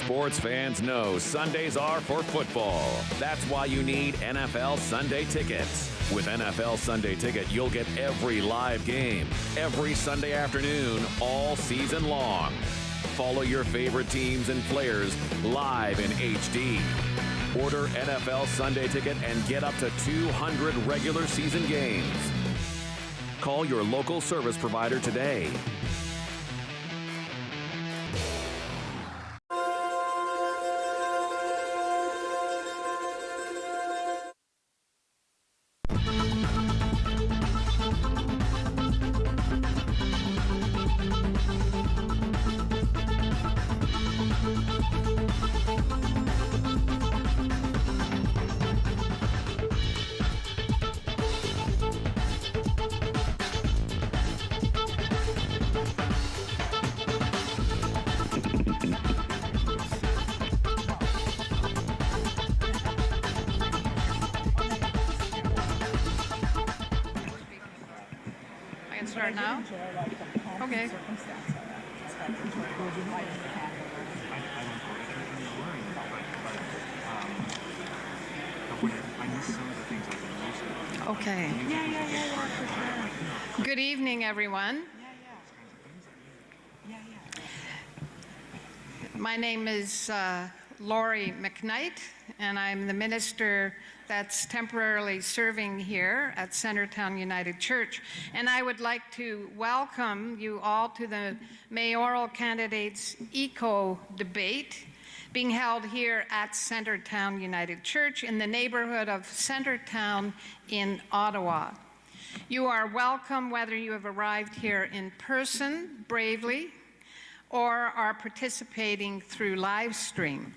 Sports fans know Sundays are for football. That's why you need NFL Sunday tickets. With NFL Sunday Ticket, you'll get every live game, every Sunday afternoon, all season long. Follow your favorite teams and players live in HD. Order NFL Sunday Ticket and get up to 200 regular season games. Call your local service provider today. Start now? Okay. Okay. Yeah. Good evening, everyone. My name is Laurie McKnight, and I'm the minister that's temporarily serving here at Centretown United Church. And I would like to welcome you all to the mayoral candidates' eco debate being held here at Centretown United Church in the neighborhood of Centretown in Ottawa. You are welcome whether you have arrived here in person, bravely, or are participating through live stream.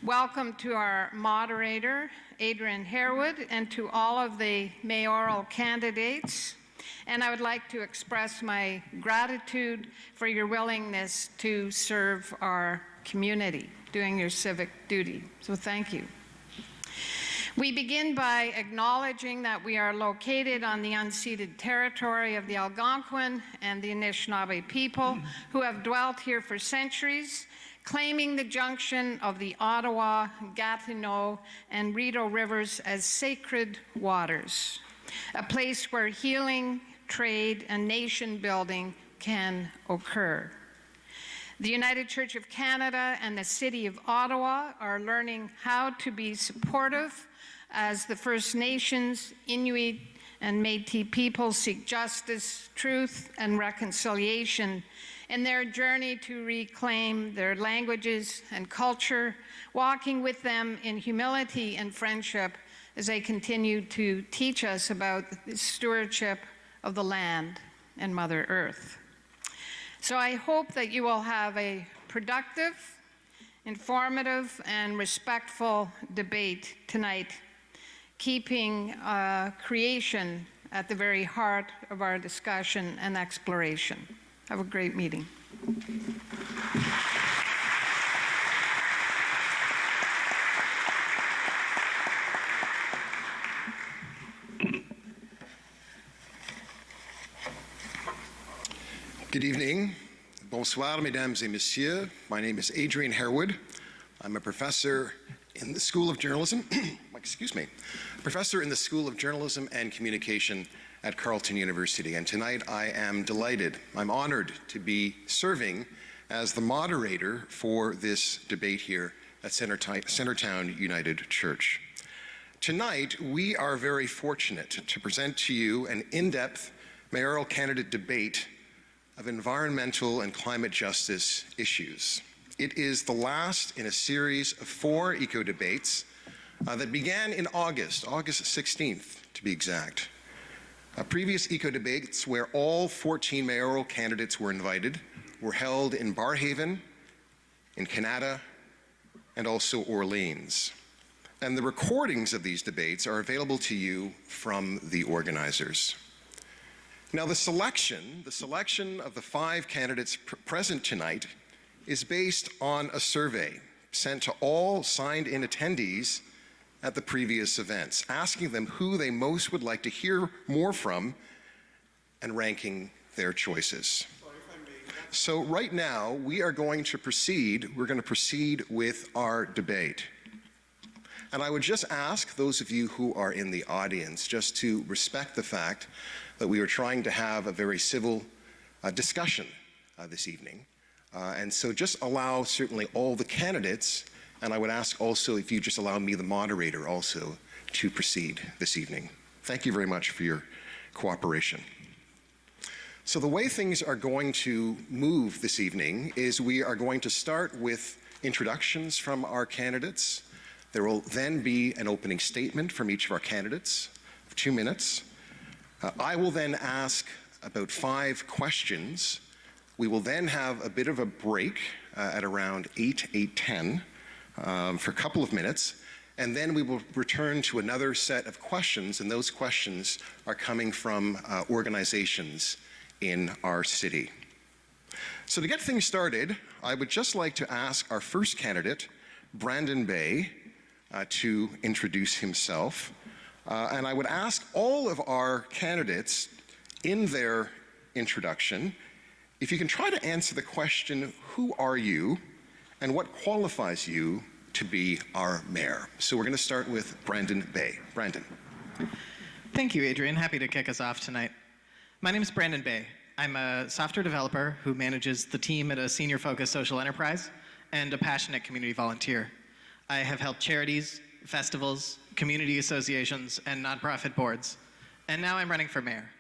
Welcome to our moderator, Adrian Harewood, and to all of the mayoral candidates. And I would like to express my gratitude for your willingness to serve our community, doing your civic duty. So thank you. We begin by acknowledging that we are located on the unceded territory of the Algonquin and the Anishinaabe people who have dwelt here for centuries, claiming the junction of the Ottawa, Gatineau, and Rideau rivers as sacred waters, a place where healing, trade, and nation building can occur. The United Church of Canada and the City of Ottawa are learning how to be supportive as the First Nations, Inuit, and Métis peoples seek justice, truth, and reconciliation in their journey to reclaim their languages and culture, walking with them in humility and friendship as they continue to teach us about the stewardship of the land and Mother Earth. So I hope that you will have a productive, informative, and respectful debate tonight, keeping creation at the very heart of our discussion and exploration. Have a great meeting. Good evening. Bonsoir, mesdames et messieurs. My name is Adrian Harewood. I'm a professor in the School of Journalism, professor in the School of Journalism and Communication at Carleton University. And tonight I am delighted, I'm honored to be serving as the moderator for this debate here at Centretown United Church. Tonight, we are very fortunate to present to you an in-depth mayoral candidate debate of environmental and climate justice issues. It is the last in a series of 4 eco-debates that began in August 16th to be exact. Previous eco-debates, where all 14 mayoral candidates were invited, were held in Barrhaven, in Canada, and also Orleans. And the recordings of these debates are available to you from the organizers. Now, the selection of the 5 candidates present tonight is based on a survey sent to all signed-in attendees at the previous events, asking them who they most would like to hear more from and ranking their choices. So right now, we're going to proceed with our debate. And I would just ask those of you who are in the audience just to respect the fact that we are trying to have a very civil discussion this evening. And so just allow certainly all the candidates, and I would ask also if you just allow me, the moderator, also to proceed this evening. Thank you very much for your cooperation. So the way things are going to move this evening is we are going to start with introductions from our candidates. There will then be an opening statement from each of our candidates of 2 minutes. I will then ask about 5 questions. We will then have a bit of a break at around 8:10 for a couple of minutes, and then we will return to another set of questions, and those questions are coming from organizations in our city. So to get things started, I would just like to ask our first candidate, Brandon Bay, to introduce himself. And I would ask all of our candidates in their introduction, if you can try to answer the question, who are you and what qualifies you to be our mayor? So we're going to start with Brandon Bay. Brandon. Thank you, Adrian. Happy to kick us off tonight. My name is Brandon Bay. I'm a software developer who manages the team at a senior-focused social enterprise and a passionate community volunteer. I have helped charities, festivals, community associations, and nonprofit boards, and now I'm running for mayor.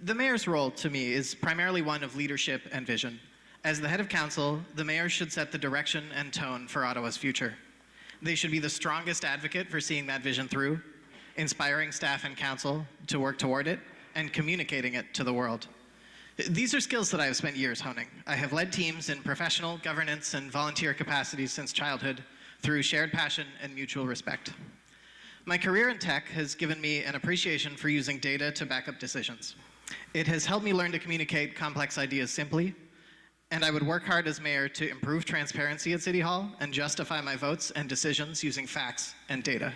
The mayor's role, to me, is primarily one of leadership and vision. As the head of council, the mayor should set the direction and tone for Ottawa's future. They should be the strongest advocate for seeing that vision through, inspiring staff and council to work toward it, and communicating it to the world. These are skills that I have spent years honing. I have led teams in professional, governance, and volunteer capacities since childhood, through shared passion and mutual respect. My career in tech has given me an appreciation for using data to back up decisions. It has helped me learn to communicate complex ideas simply, and I would work hard as mayor to improve transparency at City Hall and justify my votes and decisions using facts and data.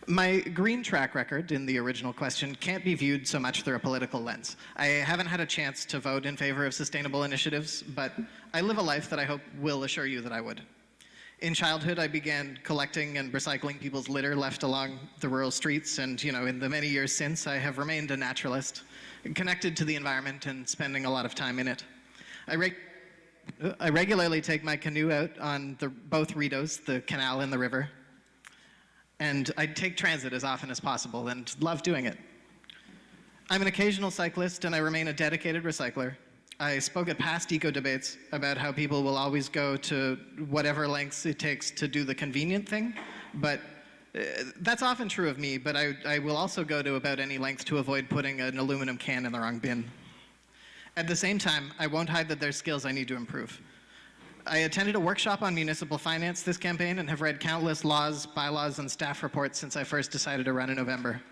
My green track record in the original question can't be viewed so much through a political lens. I haven't had a chance to vote in favor of sustainable initiatives, but I live a life that I hope will assure you that I would. In childhood, I began collecting and recycling people's litter left along the rural streets, and in the many years since, I have remained a naturalist, connected to the environment and spending a lot of time in it. I regularly take my canoe out on both Rideaus, the canal and the river, and I take transit as often as possible and love doing it. I'm an occasional cyclist, and I remain a dedicated recycler. I spoke at past eco debates about how people will always go to whatever lengths it takes to do the convenient thing, but that's often true of me, but I will also go to about any length to avoid putting an aluminum can in the wrong bin. At the same time, I won't hide that there's skills I need to improve. I attended a workshop on municipal finance this campaign and have read countless laws, bylaws, and staff reports since I first decided to run in November.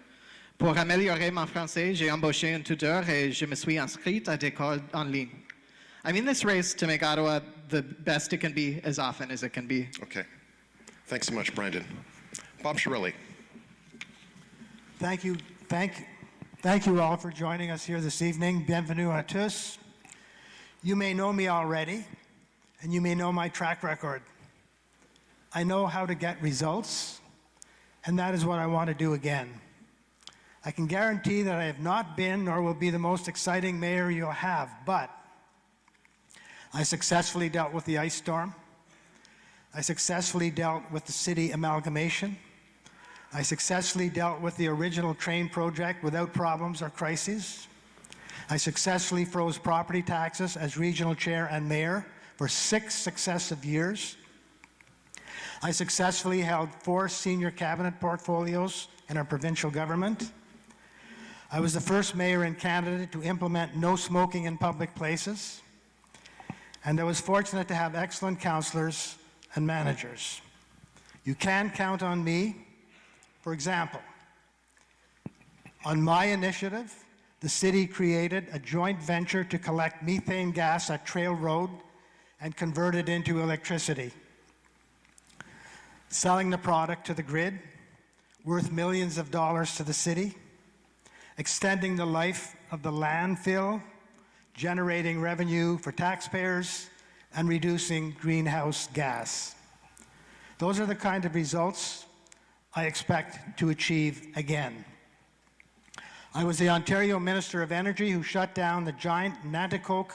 Pour améliorer mon français, j'ai embauché un tuteur et je me suis inscrite à des cours en ligne. I'm in this race to make Ottawa the best it can be as often as it can be. Okay. Thanks so much, Brandon. Bob Shirelli. Thank you. Thank you all for joining us here this evening. Bienvenue à tous. You may know me already, and you may know my track record. I know how to get results, and that is what I want to do again. I can guarantee that I have not been nor will be the most exciting mayor you'll have, but I successfully dealt with the ice storm. I successfully dealt with the city amalgamation. I successfully dealt with the original train project without problems or crises. I successfully froze property taxes as regional chair and mayor for 6 successive years. I successfully held 4 senior cabinet portfolios in our provincial government. I was the first mayor in Canada to implement no smoking in public places, and I was fortunate to have excellent councillors and managers. You can count on me. For example, on my initiative, the city created a joint venture to collect methane gas at Trail Road and convert it into electricity, selling the product to the grid, worth millions of dollars to the city, extending the life of the landfill, generating revenue for taxpayers, and reducing greenhouse gas. Those are the kind of results I expect to achieve again. I was the Ontario Minister of Energy who shut down the giant Nanticoke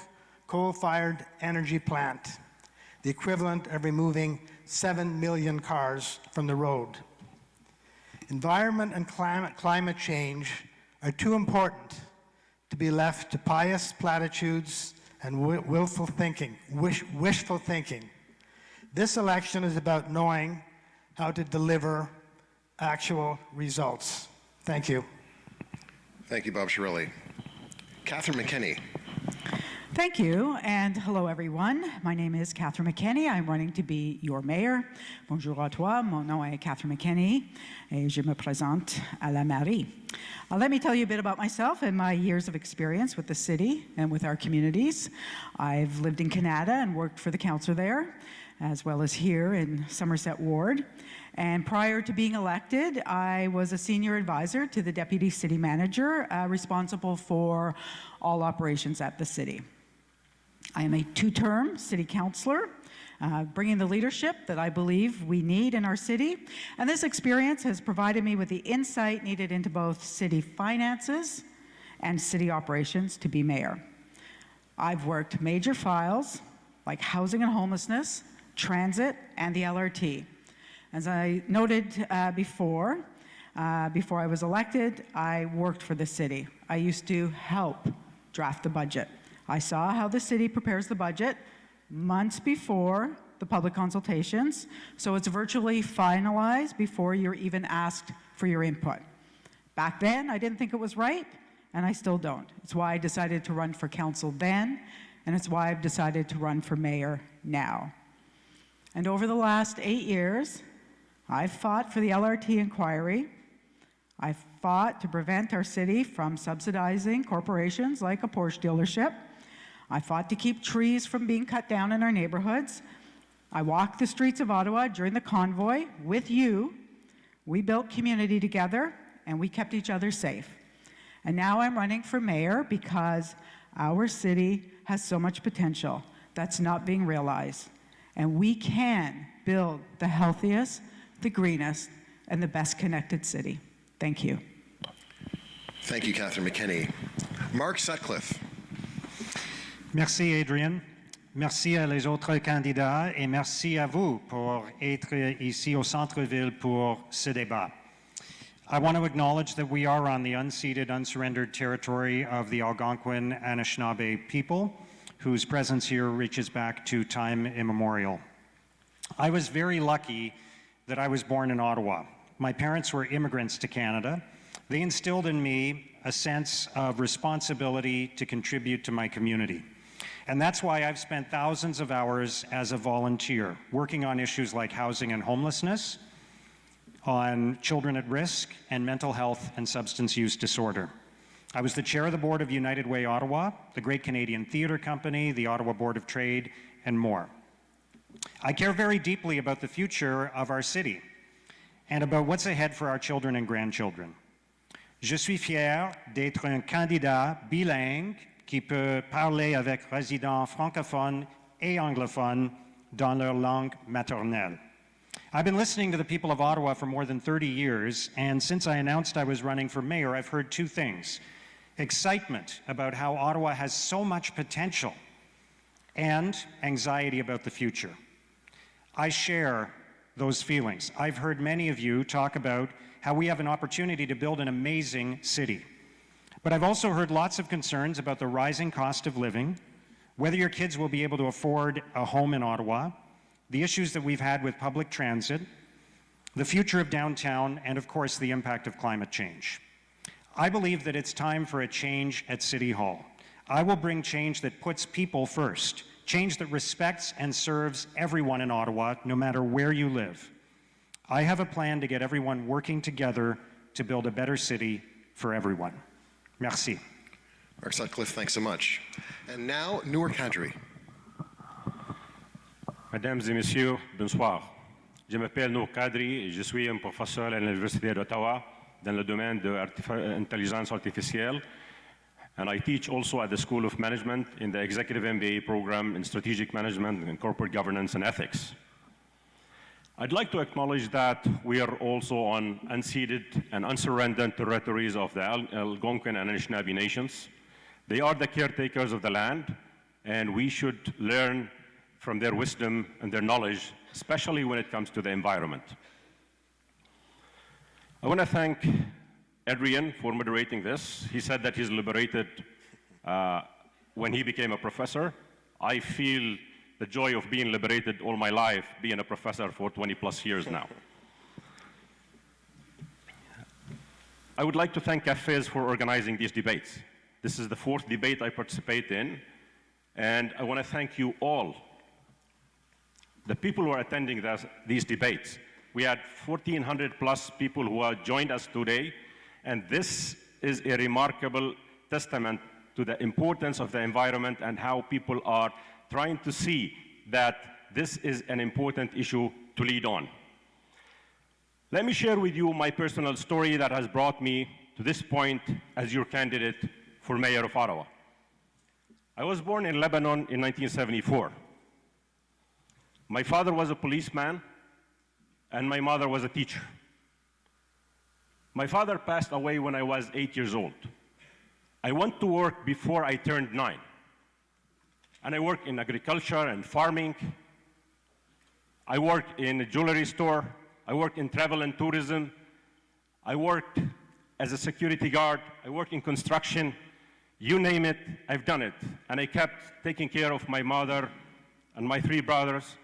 coal-fired energy plant, the equivalent of removing 7 million cars from the road. Environment and climate change are too important to be left to pious platitudes and wishful thinking. This election is about knowing how to deliver actual results. Thank you. Thank you, Bob Shirelli. Catherine McKinney. Thank you, and hello everyone. My name is Catherine McKinney. I'm running to be your mayor. Bonjour à toi, mon nom est Catherine McKinney, et je me présente à la mairie. Let me tell you a bit about myself and my years of experience with the city and with our communities. I've lived in Canada and worked for the council there, as well as here in Somerset Ward. And prior to being elected, I was a senior advisor to the deputy city manager, responsible for all operations at the city. I am a two-term city councillor, bringing the leadership that I believe we need in our city. And this experience has provided me with the insight needed into both city finances and city operations to be mayor. I've worked major files like housing and homelessness, transit, and the LRT. As I noted before I was elected, I worked for the city. I used to help draft the budget. I saw how the city prepares the budget months before the public consultations, so it's virtually finalized before you're even asked for your input. Back then, I didn't think it was right, and I still don't. It's why I decided to run for council then, and it's why I've decided to run for mayor now. And over the last 8 years, I've fought for the LRT inquiry. I've fought to prevent our city from subsidizing corporations like a Porsche dealership. I fought to keep trees from being cut down in our neighborhoods. I walked the streets of Ottawa during the convoy with you. We built community together, and we kept each other safe. And now I'm running for mayor because our city has so much potential that's not being realized. And we can build the healthiest, the greenest, and the best connected city. Thank you. Thank you, Catherine McKinney. Mark Sutcliffe. Merci, Adrian. Merci à les autres candidats et merci à vous pour être ici au centre-ville pour ce débat. I want to acknowledge that we are on the unceded, unsurrendered territory of the Algonquin Anishinaabe people, whose presence here reaches back to time immemorial. I was very lucky that I was born in Ottawa. My parents were immigrants to Canada. They instilled in me a sense of responsibility to contribute to my community. And that's why I've spent thousands of hours as a volunteer working on issues like housing and homelessness, on children at risk, and mental health and substance use disorder. I was the chair of the board of United Way Ottawa, the Great Canadian Theatre Company, the Ottawa Board of Trade, and more. I care very deeply about the future of our city and about what's ahead for our children and grandchildren. Je suis fier d'être un candidat bilingue qui peut parler avec résidents francophones et anglophones dans leur langue maternelle. I've been listening to the people of Ottawa for more than 30 years, and since I announced I was running for mayor, I've heard two things: excitement about how Ottawa has so much potential, and anxiety about the future. I share those feelings. I've heard many of you talk about how we have an opportunity to build an amazing city. But I've also heard lots of concerns about the rising cost of living, whether your kids will be able to afford a home in Ottawa, the issues that we've had with public transit, the future of downtown, and of course the impact of climate change. I believe that it's time for a change at City Hall. I will bring change that puts people first, change that respects and serves everyone in Ottawa, no matter where you live. I have a plan to get everyone working together to build a better city for everyone. Merci. Mark Sutcliffe, thanks so much. And now, Newark Kadri. Mesdames et messieurs, bonsoir. Je m'appelle Nour Kadri et je suis un professeur à l'Université d'Ottawa dans le domaine de l'intelligence artificielle. And I teach also at the School of Management in the Executive MBA program in Strategic Management and Corporate Governance and Ethics. I'd like to acknowledge that we are also on unceded and unsurrendered territories of the Algonquin and Anishinaabe nations. They are the caretakers of the land, and we should learn from their wisdom and their knowledge, especially when it comes to the environment. I want to thank Adrian for moderating this. He said that he's liberated when he became a professor. I feel the joy of being liberated all my life, being a professor for 20 plus years now. I would like to thank cafes for organizing these debates. This is the 4th debate I participate in, and I want to thank you all, the people who are attending these debates. We had 1,400 plus people who have joined us today, and this is a remarkable testament to the importance of the environment and how people are trying to see that this is an important issue to lead on. Let me share with you my personal story that has brought me to this point as your candidate for Mayor of Ottawa. I was born in Lebanon in 1974. My father was a policeman, and my mother was a teacher. My father passed away when I was 8 years old. I went to work before I turned 9. And I worked in agriculture and farming. I worked in a jewelry store. I worked in travel and tourism. I worked as a security guard. I worked in construction. You name it, I've done it. And I kept taking care of my mother and my 3 brothers.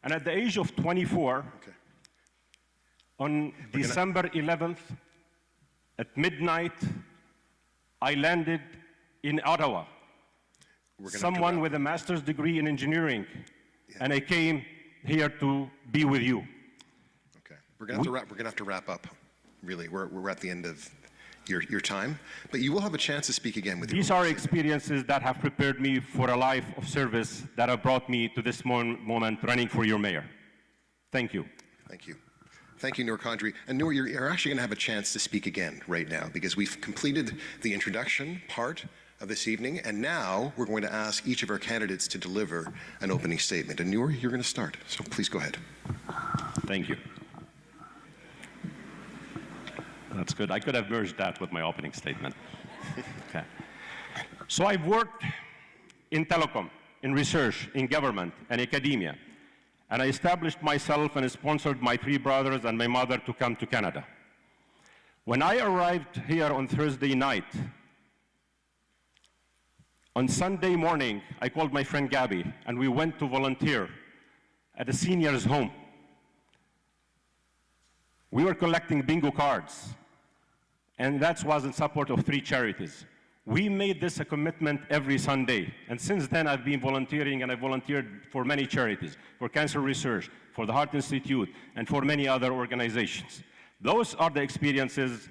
And at the age of 24, on December 11th, at midnight, I landed in Ottawa. Someone with a master's degree in engineering, and I came here to be with you. Okay, we're gonna have to wrap up. Really, we're at the end of your time, but you will have a chance to speak again with. These are experiences that have prepared me for a life of service that have brought me to this moment running for your mayor. Thank you. Thank you. Thank you, Noor Qadri. And Noor, you're actually going to have a chance to speak again right now because we've completed the introduction part of this evening, and now we're going to ask each of our candidates to deliver an opening statement. And Noor, you're going to start, so please go ahead. Thank you. That's good. I could have merged that with my opening statement. Okay. So I've worked in telecom, in research, in government, and academia. And I established myself and sponsored my 3 brothers and my mother to come to Canada. When I arrived here on Thursday night, on Sunday morning, I called my friend Gabby, and we went to volunteer at a senior's home. We were collecting bingo cards, and that was in support of 3 charities. We made this a commitment every Sunday, and since then I've been volunteering, and I volunteered for many charities, for cancer research, for the Heart Institute, and for many other organizations. Those are the experiences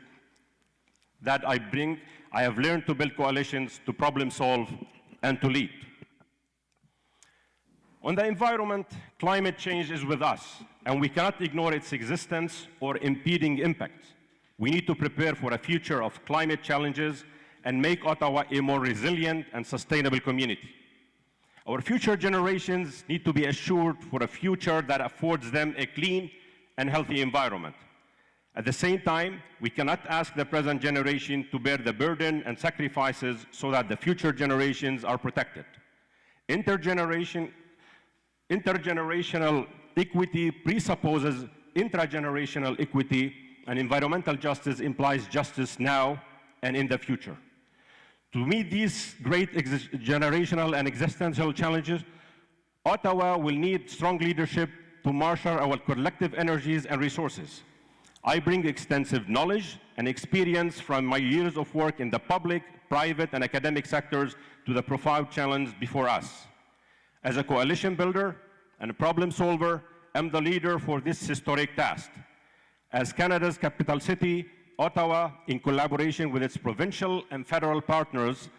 that I bring. I have learned to build coalitions, to problem solve, and to lead. On the environment, climate change is with us, and we cannot ignore its existence or impeding impacts. We need to prepare for a future of climate challenges and make Ottawa a more resilient and sustainable community. Our future generations need to be assured for a future that affords them a clean and healthy environment. At the same time, we cannot ask the present generation to bear the burden and sacrifices so that the future generations are protected. Intergenerational equity presupposes intragenerational equity, and environmental justice implies justice now and in the future. To meet these great generational and existential challenges, Ottawa will need strong leadership to marshal our collective energies and resources. I bring extensive knowledge and experience from my years of work in the public, private, and academic sectors to the profound challenge before us. As a coalition builder and a problem solver, I'm the leader for this historic task. As Canada's capital city, Ottawa, in collaboration with its provincial and federal partners,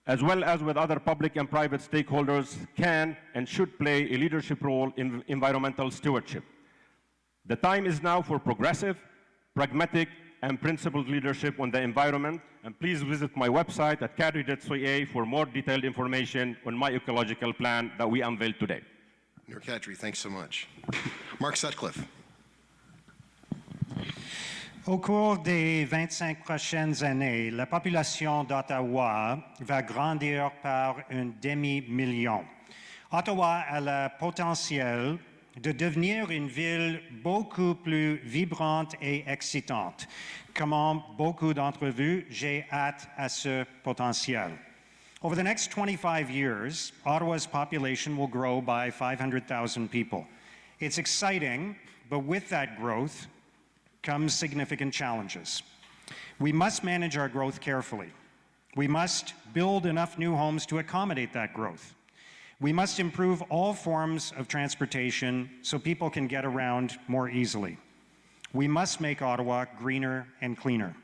as well as with other public and private stakeholders, can and should play a leadership role in environmental stewardship. The time is now for progressive, pragmatic, and principled leadership on the environment. And please visit my website at cadre.ca for more detailed information on my ecological plan that we unveiled today. Mayor Kadri, thanks so much. Mark Sutcliffe. Au cours des 25 prochaines années, la population d'Ottawa va grandir par un demi-million. Ottawa a le potentiel de devenir une ville beaucoup plus vibrante et excitante. Comme beaucoup d'entre vous, j'ai hâte à ce potentiel. Over the next 25 years, Ottawa's population will grow by 500,000 people. It's exciting, but with that growth comes significant challenges. We must manage our growth carefully. We must build enough new homes to accommodate that growth. We must improve all forms of transportation so people can get around more easily. We must make Ottawa greener and cleaner.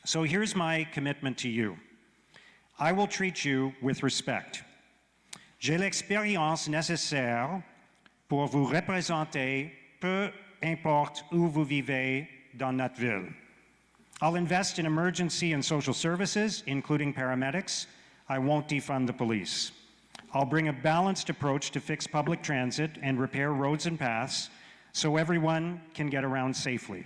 So here's my commitment to you. I will treat you with respect. J'ai l'expérience nécessaire pour vous représenter, peu importe où vous vivez dans notre ville. I'll invest in emergency and social services, including paramedics. I won't defund the police. I'll bring a balanced approach to fix public transit and repair roads and paths so everyone can get around safely.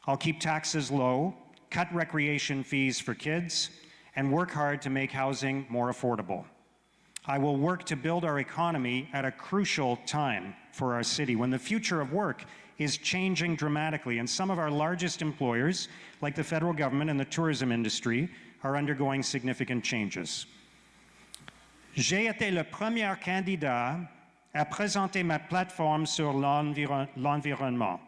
I'll keep taxes low, cut recreation fees for kids, and work hard to make housing more affordable. I will work to build our economy at a crucial time for our city when the future of work is changing dramatically, and some of our largest employers, like the federal government and the tourism industry, are undergoing significant changes. J'ai été le premier candidat à présenter ma plateforme sur l'environnement.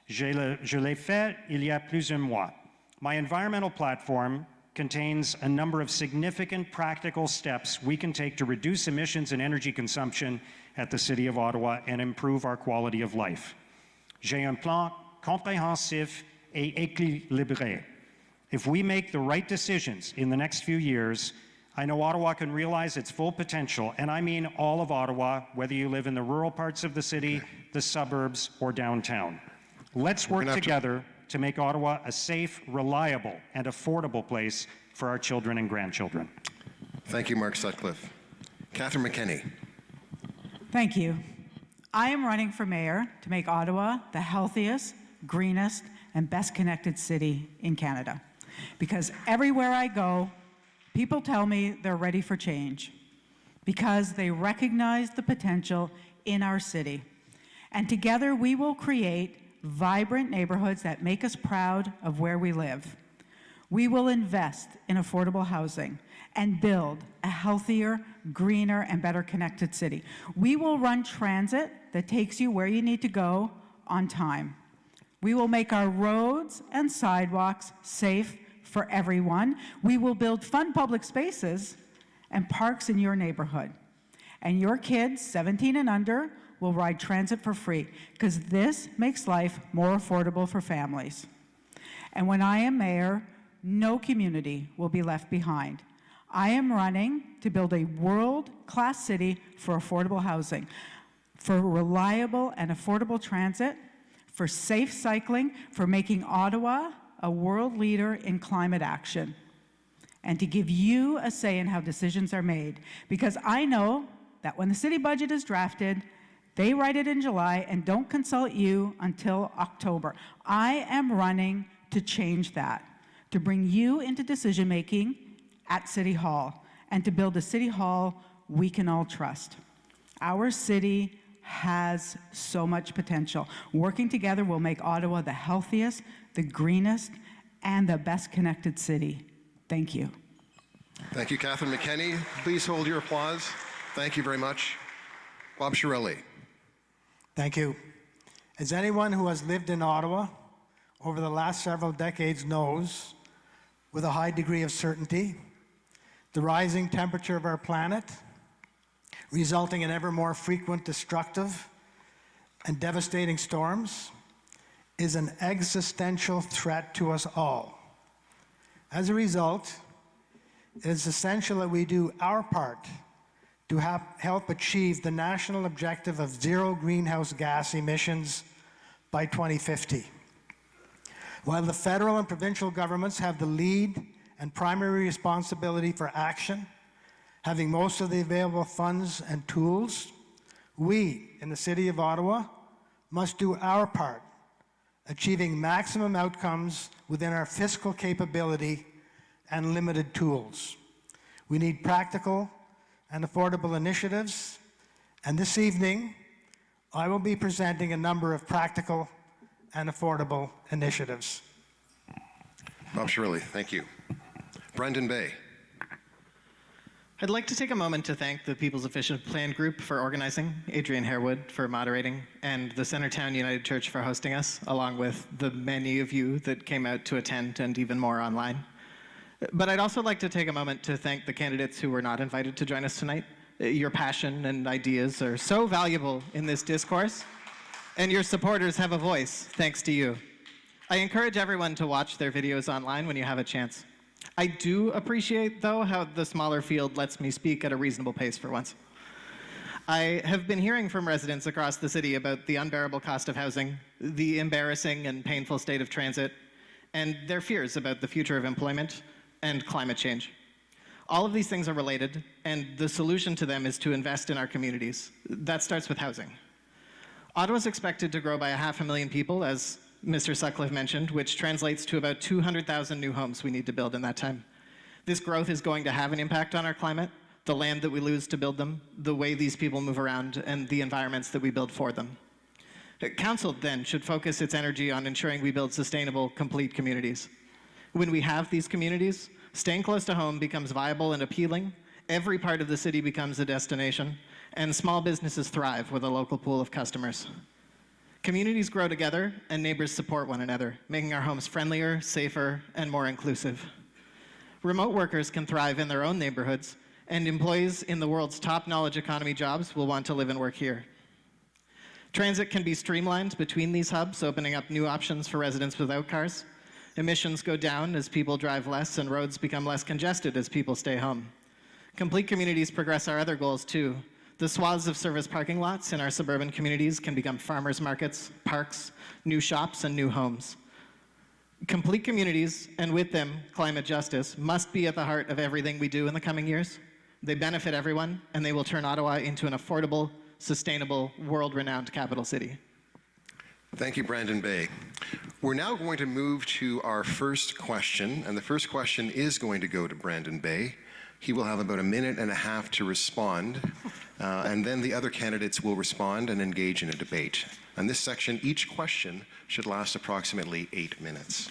Je l'ai fait il y a plusieurs mois. My environmental platform contains a number of significant practical steps we can take to reduce emissions and energy consumption at the City of Ottawa and improve our quality of life. J'ai un plan compréhensif et équilibré. If we make the right decisions in the next few years, I know Ottawa can realize its full potential, and I mean all of Ottawa, whether you live in the rural parts of the city, the suburbs, or downtown. Let's work together to make Ottawa a safe, reliable, and affordable place for our children and grandchildren. Thank you, Mark Sutcliffe. Catherine McKenney. Thank you. I am running for mayor to make Ottawa the healthiest, greenest, and best connected city in Canada. Because everywhere I go, people tell me they're ready for change because they recognize the potential in our city. And together we will create vibrant neighborhoods that make us proud of where we live. We will invest in affordable housing and build a healthier, greener, and better connected city. We will run transit that takes you where you need to go on time. We will make our roads and sidewalks safe for everyone. We will build fun public spaces and parks in your neighborhood. And your kids, 17 and under, will ride transit for free, because this makes life more affordable for families. And when I am mayor, no community will be left behind. I am running to build a world-class city for affordable housing, for reliable and affordable transit, for safe cycling, for making Ottawa a world leader in climate action, and to give you a say in how decisions are made. Because I know that when the city budget is drafted, they write it in July and don't consult you until October. I am running to change that, to bring you into decision-making at City Hall, and to build a City Hall we can all trust. Our city has so much potential. Working together will make Ottawa the healthiest, the greenest, and the best connected city. Thank you. Thank you, Catherine McKenney. Please hold your applause. Thank you very much. Bob Shirelli. Thank you. As anyone who has lived in Ottawa over the last several decades knows, with a high degree of certainty, the rising temperature of our planet, resulting in ever more frequent destructive and devastating storms, is an existential threat to us all. As a result, it is essential that we do our part to help achieve the national objective of zero greenhouse gas emissions by 2050. While the federal and provincial governments have the lead and primary responsibility for action, having most of the available funds and tools, we in the City of Ottawa must do our part, achieving maximum outcomes within our fiscal capability and limited tools. We need practical and affordable initiatives, and this evening, I will be presenting a number of practical and affordable initiatives. Bob Shirley, thank you. Brendan Bay. I'd like to take a moment to thank the People's Efficient Plan Group for organizing, Adrienne Harewood for moderating, and the Centretown United Church for hosting us, along with the many of you that came out to attend and even more online. But I'd also like to take a moment to thank the candidates who were not invited to join us tonight. Your passion and ideas are so valuable in this discourse, and your supporters have a voice thanks to you. I encourage everyone to watch their videos online when you have a chance. I do appreciate, though, how the smaller field lets me speak at a reasonable pace for once. I have been hearing from residents across the city about the unbearable cost of housing, the embarrassing and painful state of transit, and their fears about the future of employment and climate change. All of these things are related, and the solution to them is to invest in our communities. That starts with housing. Ottawa is expected to grow by 500,000 people, as Mr. Sutcliffe mentioned, which translates to about 200,000 new homes we need to build in that time. This growth is going to have an impact on our climate, the land that we lose to build them, the way these people move around, and the environments that we build for them. Council, then, should focus its energy on ensuring we build sustainable, complete communities. When we have these communities, staying close to home becomes viable and appealing, every part of the city becomes a destination, and small businesses thrive with a local pool of customers. Communities grow together, and neighbors support one another, making our homes friendlier, safer, and more inclusive. Remote workers can thrive in their own neighborhoods, and employees in the world's top knowledge economy jobs will want to live and work here. Transit can be streamlined between these hubs, opening up new options for residents without cars. Emissions go down as people drive less, and roads become less congested as people stay home. Complete communities progress our other goals too. The swaths of service parking lots in our suburban communities can become farmers markets, parks, new shops, and new homes. Complete communities, and with them, climate justice, must be at the heart of everything we do in the coming years. They benefit everyone, and they will turn Ottawa into an affordable, sustainable, world-renowned capital city. Thank you, Brandon Bay. We're now going to move to our first question, and the first question is going to go to Brandon Bay. He will have about 1.5 minutes to respond, and then the other candidates will respond and engage in a debate. In this section, each question should last approximately 8 minutes.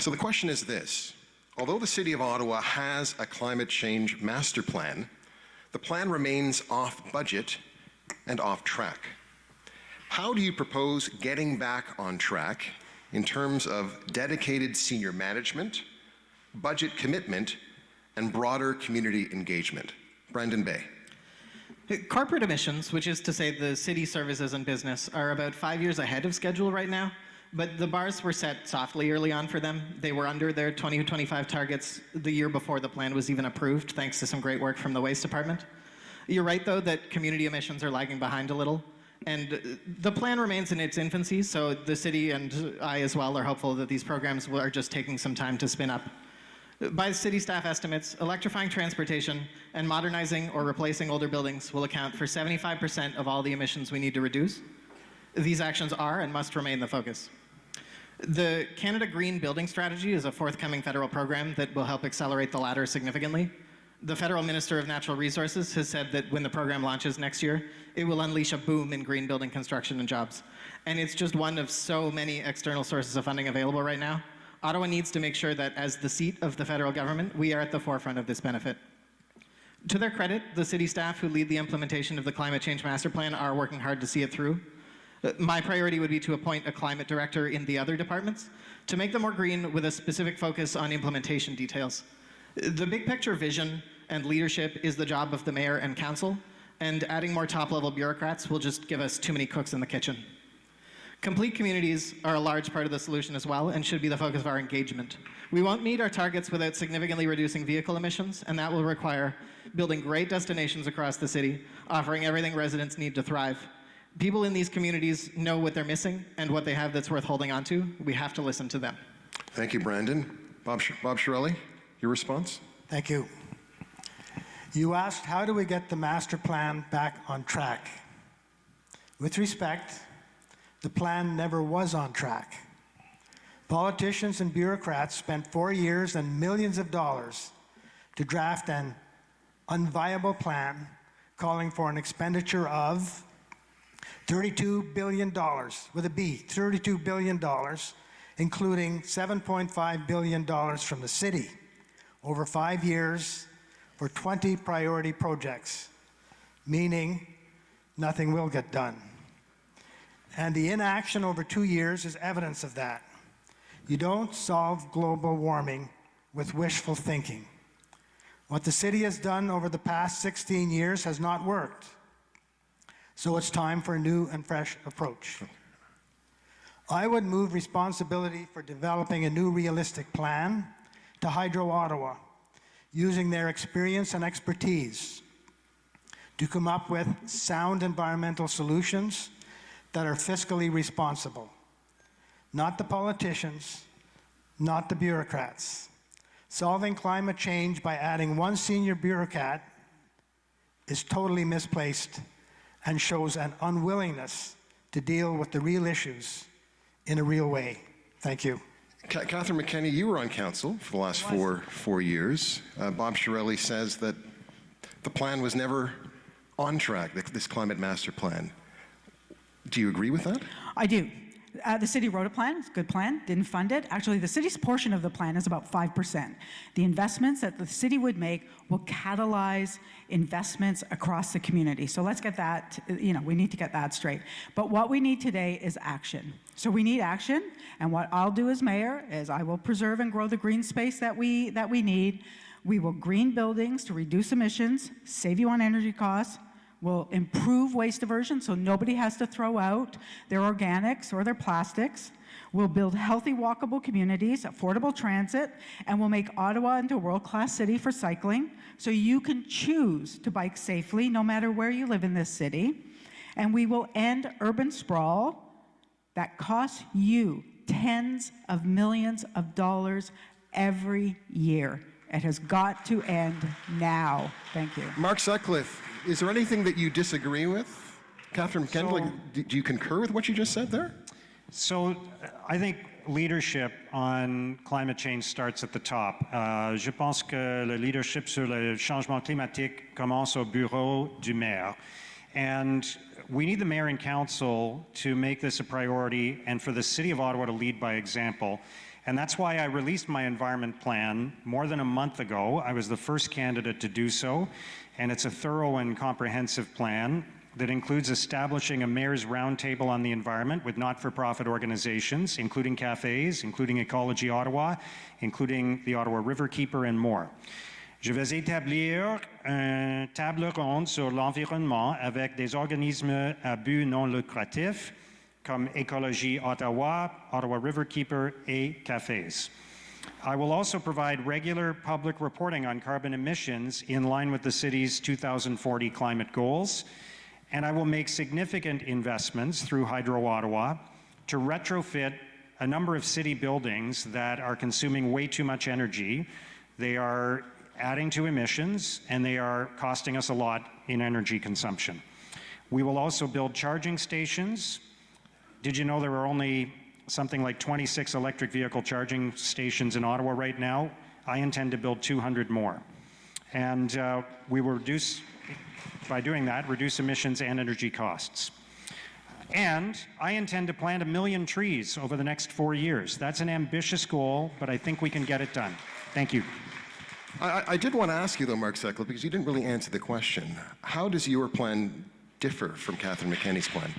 So the question is this: although the City of Ottawa has a climate change master plan, the plan remains off budget and off track. How do you propose getting back on track in terms of dedicated senior management, budget commitment, and broader community engagement? Brandon Bay. Corporate emissions, which is to say the city services and business, are about 5 years ahead of schedule right now, but the bars were set softly early on for them. They were under their 2025 targets the year before the plan was even approved, thanks to some great work from the Waste Department. You're right, though, that community emissions are lagging behind a little. And the plan remains in its infancy, so the city and I as well are hopeful that these programs are just taking some time to spin up. By city staff estimates, electrifying transportation and modernizing or replacing older buildings will account for 75% of all the emissions we need to reduce. These actions are and must remain the focus. The Canada Green Building Strategy is a forthcoming federal program that will help accelerate the latter significantly. The Federal Minister of Natural Resources has said that when the program launches next year, it will unleash a boom in green building construction and jobs. And it's just one of so many external sources of funding available right now. Ottawa needs to make sure that as the seat of the federal government, we are at the forefront of this benefit. To their credit, the city staff who lead the implementation of the Climate Change Master Plan are working hard to see it through. My priority would be to appoint a climate director in the other departments to make them more green with a specific focus on implementation details. The big picture vision and leadership is the job of the mayor and council, and adding more top-level bureaucrats will just give us too many cooks in the kitchen. Complete communities are a large part of the solution as well and should be the focus of our engagement. We won't meet our targets without significantly reducing vehicle emissions, and that will require building great destinations across the city, offering everything residents need to thrive. People in these communities know what they're missing and what they have that's worth holding on to. We have to listen to them. Thank you, Brandon. Bob Shirelli, your response? Thank you. You asked, how do we get the master plan back on track? With respect, the plan never was on track. Politicians and bureaucrats spent 4 years and millions of dollars to draft an unviable plan calling for an expenditure of $32 billion, with a B, $32 billion, including $7.5 billion from the city over 5 years for 20 priority projects, meaning nothing will get done. And the inaction over 2 years is evidence of that. You don't solve global warming with wishful thinking. What the city has done over the past 16 years has not worked. So it's time for a new and fresh approach. I would move responsibility for developing a new realistic plan to Hydro Ottawa, using their experience and expertise to come up with sound environmental solutions that are fiscally responsible. Not the politicians, not the bureaucrats. Solving climate change by adding one senior bureaucrat is totally misplaced and shows an unwillingness to deal with the real issues in a real way. Thank you. Catherine McKenney, you were on council for the last four years. Bob Shirelli says that the plan was never on track, this climate master plan. Do you agree with that? I do. The city wrote a plan, it's a good plan, didn't fund it. Actually, the city's portion of the plan is about 5%. The investments that the city would make will catalyze investments across the community. So let's get that, we need to get that straight. But what we need today is action. So we need action, and what I'll do as mayor is I will preserve and grow the green space that we need. We will green buildings to reduce emissions, save you on energy costs. We'll improve waste diversion so nobody has to throw out their organics or their plastics. We'll build healthy, walkable communities, affordable transit, and we'll make Ottawa into a world-class city for cycling so you can choose to bike safely no matter where you live in this city. And we will end urban sprawl that costs you tens of millions of dollars every year. It has got to end now. Thank you. Mark Sutcliffe, is there anything that you disagree with? Catherine McKenney, do you concur with what you just said there? So I think leadership on climate change starts at the top. Je pense que le leadership sur le changement climatique commence au bureau du maire. And we need the mayor and council to make this a priority and for the city of Ottawa to lead by example. And that's why I released my environment plan more than a month ago. I was the first candidate to do so. And it's a thorough and comprehensive plan that includes establishing a mayor's roundtable on the environment with not-for-profit organizations, including cafes, including Ecology Ottawa, including the Ottawa Riverkeeper, and more. Je vais établir une table ronde sur l'environnement avec des organismes à but non lucratif, comme Ecology Ottawa, Ottawa Riverkeeper, et cafés. I will also provide regular public reporting on carbon emissions in line with the city's 2040 climate goals, and I will make significant investments through Hydro Ottawa to retrofit a number of city buildings that are consuming way too much energy. They are adding to emissions, and they are costing us a lot in energy consumption. We will also build charging stations. Did you know there are only something like 26 electric vehicle charging stations in Ottawa right now? I intend to build 200 more. And we will reduce, by doing that, reduce emissions and energy costs. And I intend to plant 1 million trees over the next 4 years. That's an ambitious goal, but I think we can get it done. Thank you. I did want to ask you, though, Mark Sutcliffe, because you didn't really answer the question. How does your plan differ from Catherine McKenney's plan?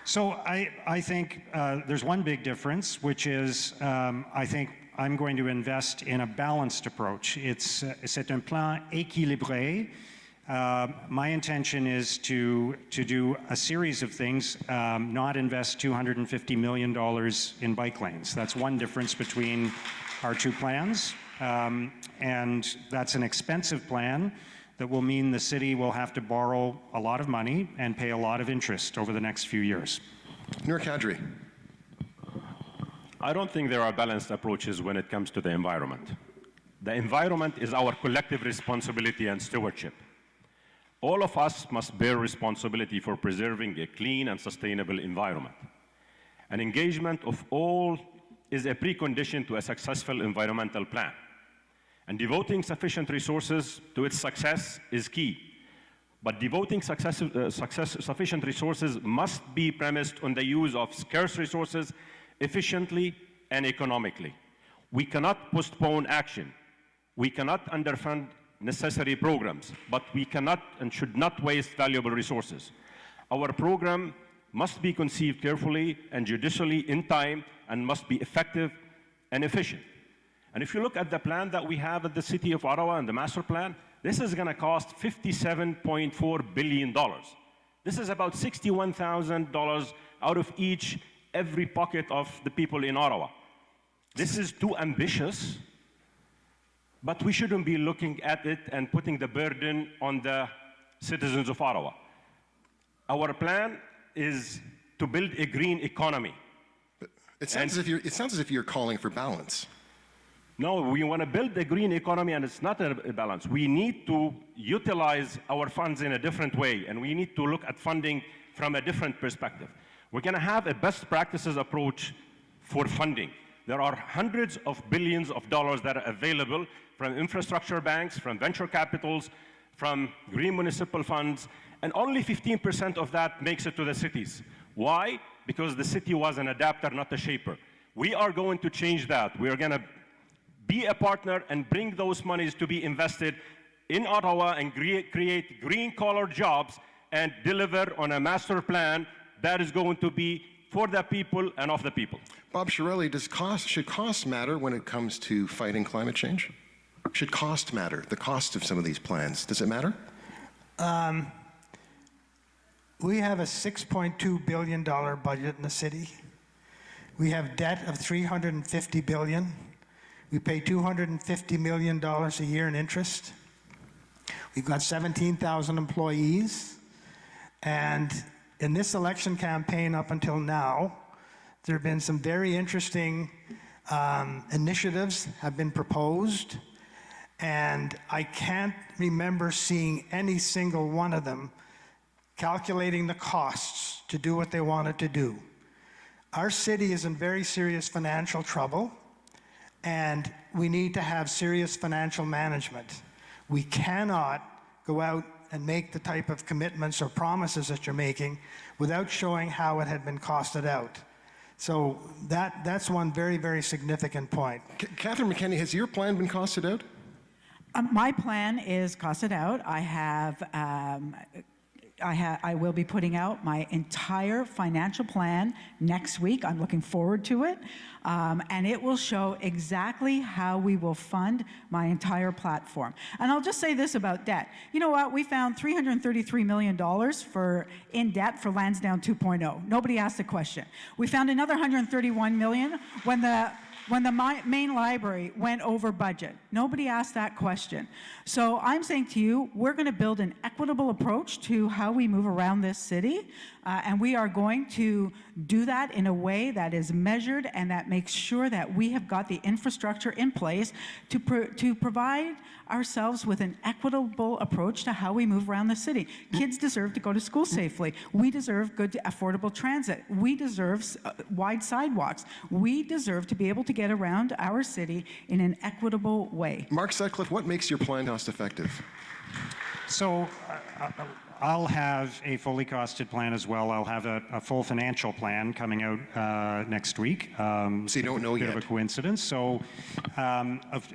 So I think there's one big difference, which is I think I'm going to invest in a balanced approach. C'est un plan équilibré. My intention is to do a series of things, not invest $250 million in bike lanes. That's one difference between our two plans. And that's an expensive plan that will mean the city will have to borrow a lot of money and pay a lot of interest over the next few years. Noor Kadri. I don't think there are balanced approaches when it comes to the environment. The environment is our collective responsibility and stewardship. All of us must bear responsibility for preserving a clean and sustainable environment. An engagement of all is a precondition to a successful environmental plan. And devoting sufficient resources to its success is key. But devoting sufficient resources must be premised on the use of scarce resources efficiently and economically. We cannot postpone action. We cannot underfund necessary programs, but we cannot and should not waste valuable resources. Our program must be conceived carefully and judicially in time and must be effective and efficient. And if you look at the plan that we have at the City of Ottawa and the master plan, this is going to cost $57.4 billion. This is about $61,000 out of every pocket of the people in Ottawa. This is too ambitious, but we shouldn't be looking at it and putting the burden on the citizens of Ottawa. Our plan is to build a green economy. It sounds as if you're calling for balance. No, we want to build a green economy, and it's not a balance. We need to utilize our funds in a different way, and we need to look at funding from a different perspective. We're going to have a best practices approach for funding. There are hundreds of billions of dollars that are available from infrastructure banks, from venture capitals, from green municipal funds, and only 15% of that makes it to the cities. Why? Because the city was an adapter, not a shaper. We are going to change that. We are going to be a partner and bring those monies to be invested in Ottawa and create green-collar jobs and deliver on a master plan that is going to be for the people and of the people. Bob Shirelli, should cost matter when it comes to fighting climate change? Should cost matter, the cost of some of these plans? Does it matter? We have a $6.2 billion budget in the city. We have debt of $350 billion. We pay $250 million a year in interest. We've got 17,000 employees. And in this election campaign up until now, there have been some very interesting initiatives have been proposed. And I can't remember seeing any single one of them calculating the costs to do what they wanted to do. Our city is in very serious financial trouble, and we need to have serious financial management. We cannot go out and make the type of commitments or promises that you're making without showing how it had been costed out. So that's one very, very significant point. Catherine McKenney, has your plan been costed out? My plan is costed out. I will be putting out my entire financial plan next week. I'm looking forward to it. And it will show exactly how we will fund my entire platform. And I'll just say this about debt. You know what? We found $333 million in debt for Lansdowne 2.0. Nobody asked the question. We found another $131 million when the main library went over budget. Nobody asked that question. So I'm saying to you, we're going to build an equitable approach to how we move around this city, and we are going to do that in a way that is measured and that makes sure that we have got the infrastructure in place to provide ourselves with an equitable approach to how we move around the city. Kids deserve to go to school safely. We deserve good, affordable transit. We deserve wide sidewalks. We deserve to be able to get around our city in an equitable way. Mark Sutcliffe, what makes your plan cost effective? So I'll have a fully costed plan as well. I'll have a full financial plan coming out next week. So you don't know yet? Bit of a coincidence. So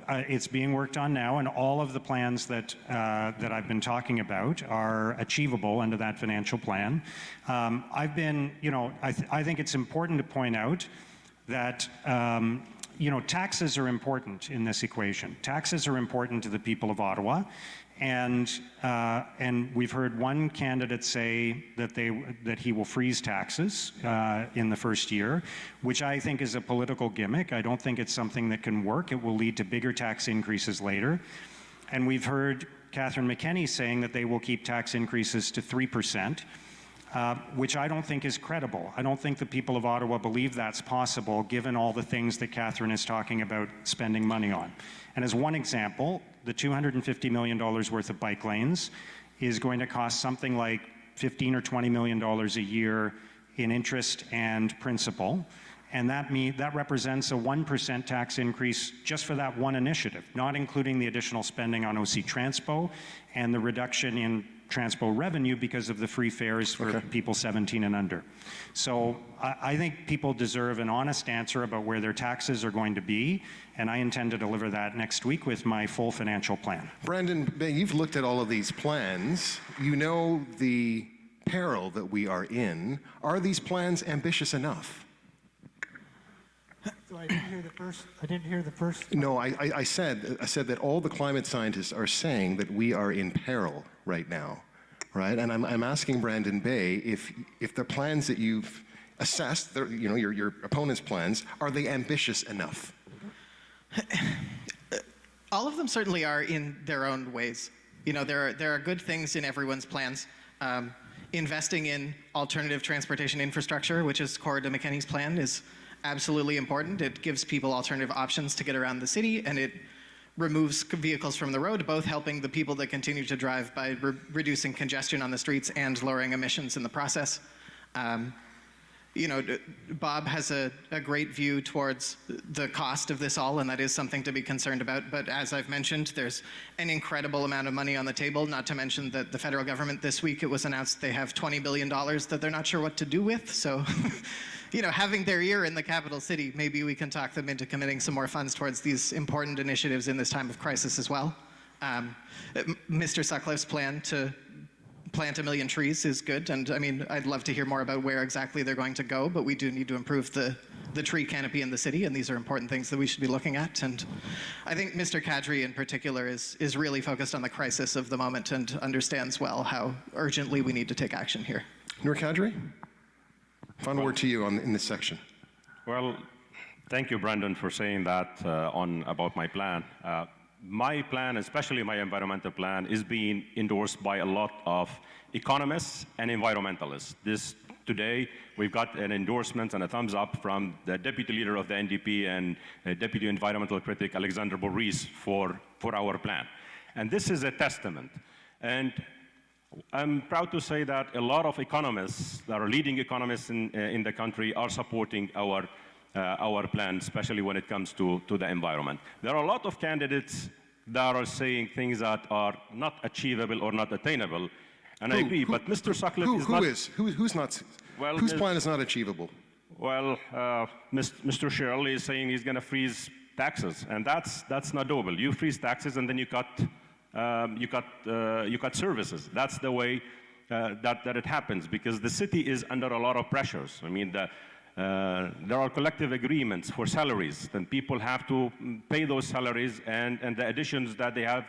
it's being worked on now, and all of the plans that I've been talking about are achievable under that financial plan. I think it's important to point out that taxes are important in this equation. Taxes are important to the people of Ottawa. And we've heard one candidate say that he will freeze taxes in the first year, which I think is a political gimmick. I don't think it's something that can work. It will lead to bigger tax increases later. And we've heard Catherine McKenney saying that they will keep tax increases to 3%. Which I don't think is credible. I don't think the people of Ottawa believe that's possible given all the things that Catherine is talking about spending money on. And as one example, the $250 million worth of bike lanes is going to cost something like $15 or $20 million a year in interest and principal. And that represents a 1% tax increase just for that one initiative, not including the additional spending on OC Transpo and the reduction in Transpo revenue because of the free fares for people 17 and under. So I think people deserve an honest answer about where their taxes are going to be, and I intend to deliver that next week with my full financial plan. Brandon Bay, you've looked at all of these plans. You know the peril that we are in. Are these plans ambitious enough? So I didn't hear the first. No, I said that all the climate scientists are saying that we are in peril right now, right? And I'm asking Brandon Bay if the plans that you've assessed, your opponent's plans, are they ambitious enough? All of them certainly are in their own ways. You know, there are good things in everyone's plans. Investing in alternative transportation infrastructure, which is core to McKenney's plan, is absolutely important. It gives people alternative options to get around the city, and it removes vehicles from the road, both helping the people that continue to drive by reducing congestion on the streets and lowering emissions in the process. Bob has a great view towards the cost of this all, and that is something to be concerned about. But as I've mentioned, there's an incredible amount of money on the table, not to mention that the federal government this week, it was announced they have $20 billion that they're not sure what to do with. So, having their ear in the capital city, maybe we can talk them into committing some more funds towards these important initiatives in this time of crisis as well. Mr. Sutcliffe's plan to plant 1 million trees is good, and I'd love to hear more about where exactly they're going to go, but we do need to improve the tree canopy in the city, and these are important things that we should be looking at. And I think Mr. Kadri in particular is really focused on the crisis of the moment and understands well how urgently we need to take action here. Noor Kadri, final word to you in this section. Well, thank you, Brandon, for saying that about my plan. My plan, especially my environmental plan, is being endorsed by a lot of economists and environmentalists. Today, we've got an endorsement and a thumbs up from the deputy leader of the NDP and deputy environmental critic Alexander Boris for our plan. And this is a testament. And I'm proud to say that a lot of economists, that are leading economists in the country, are supporting our plan, especially when it comes to the environment. There are a lot of candidates that are saying things that are not achievable or not attainable, and I agree. But Mr. Sutcliffe who's not? Well, whose plan is not achievable? Well, Mr. Sherrill is saying he's going to freeze taxes, and that's not doable. You freeze taxes, and then you cut services. That's the way that it happens, because the city is under a lot of pressures. There are collective agreements for salaries, and people have to pay those salaries and the additions that they have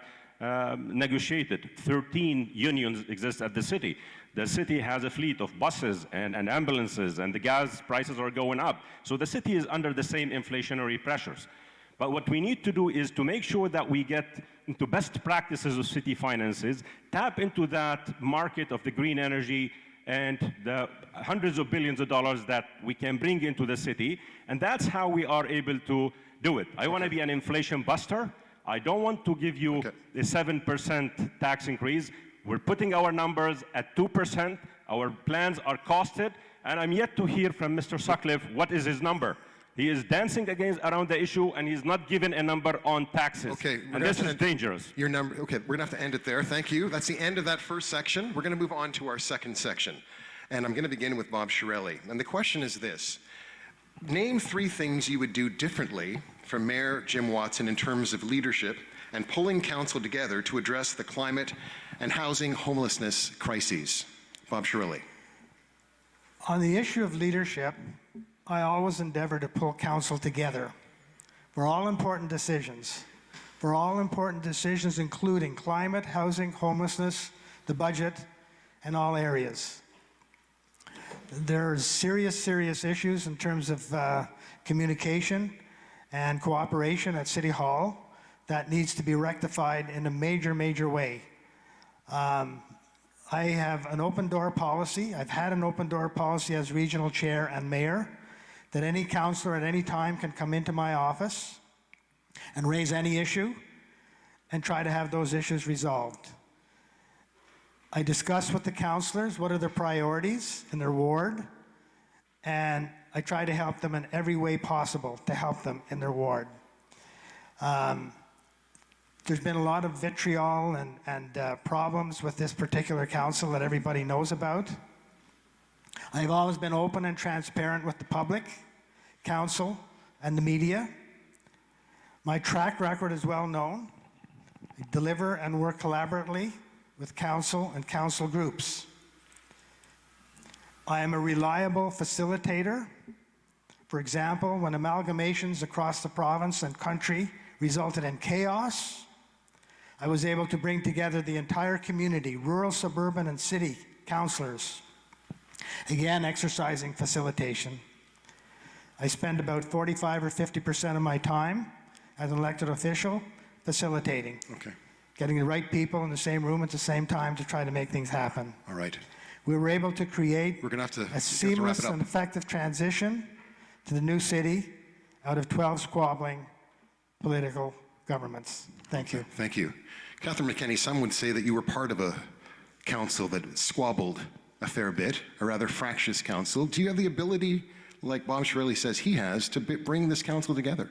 negotiated. 13 unions exist at the city. The city has a fleet of buses and ambulances, and the gas prices are going up. So the city is under the same inflationary pressures. But what we need to do is to make sure that we get into best practices of city finances, tap into that market of the green energy, and the hundreds of billions of dollars that we can bring into the city, and that's how we are able to do it. I want to be an inflation buster. I don't want to give you a 7% tax increase. We're putting our numbers at 2%. Our plans are costed, and I'm yet to hear from Mr. Sutcliffe what is his number. He is dancing around the issue, and he's not given a number on taxes. Okay, and this is dangerous. Your number. Okay, we're gonna have to end it there. Thank you. That's the end of that first section. We're gonna move on to our second section, and I'm gonna begin with Bob Chiarelli. And the question is this: name 3 things you would do differently from Mayor Jim Watson in terms of leadership and pulling council together to address the climate and housing homelessness crises. Bob Chiarelli. On the issue of leadership, I always endeavor to pull council together for all important decisions. For all important decisions, including climate, housing, homelessness, the budget, and all areas. There's serious issues in terms of communication and cooperation at City Hall that needs to be rectified in a major, major way. I have an open door policy. I've had an open door policy as regional chair and mayor, that any councillor at any time can come into my office and raise any issue and try to have those issues resolved. I discuss with the councillors what are their priorities in their ward, and I try to help them in every way possible to help them in their ward. There's been a lot of vitriol and problems with this particular council that everybody knows about. I've always been open and transparent with the public, council, and the media. My track record is well known. I deliver and work collaboratively with council and council groups. I am a reliable facilitator. For example, when amalgamations across the province and country resulted in chaos, I was able to bring together the entire community, rural, suburban, and city councillors, again exercising facilitation. I spend about 45 or 50% of my time as an elected official facilitating. Okay. Getting the right people in the same room at the same time to try to make things happen. All right. We were able to create a seamless and effective transition to the new city out of 12 squabbling political governments. Thank you. Thank you. Catherine McKenney, some would say that you were part of a council that squabbled a fair bit, a rather fractious council. Do you have the ability, like Bob Shirley says he has, to bring this council together?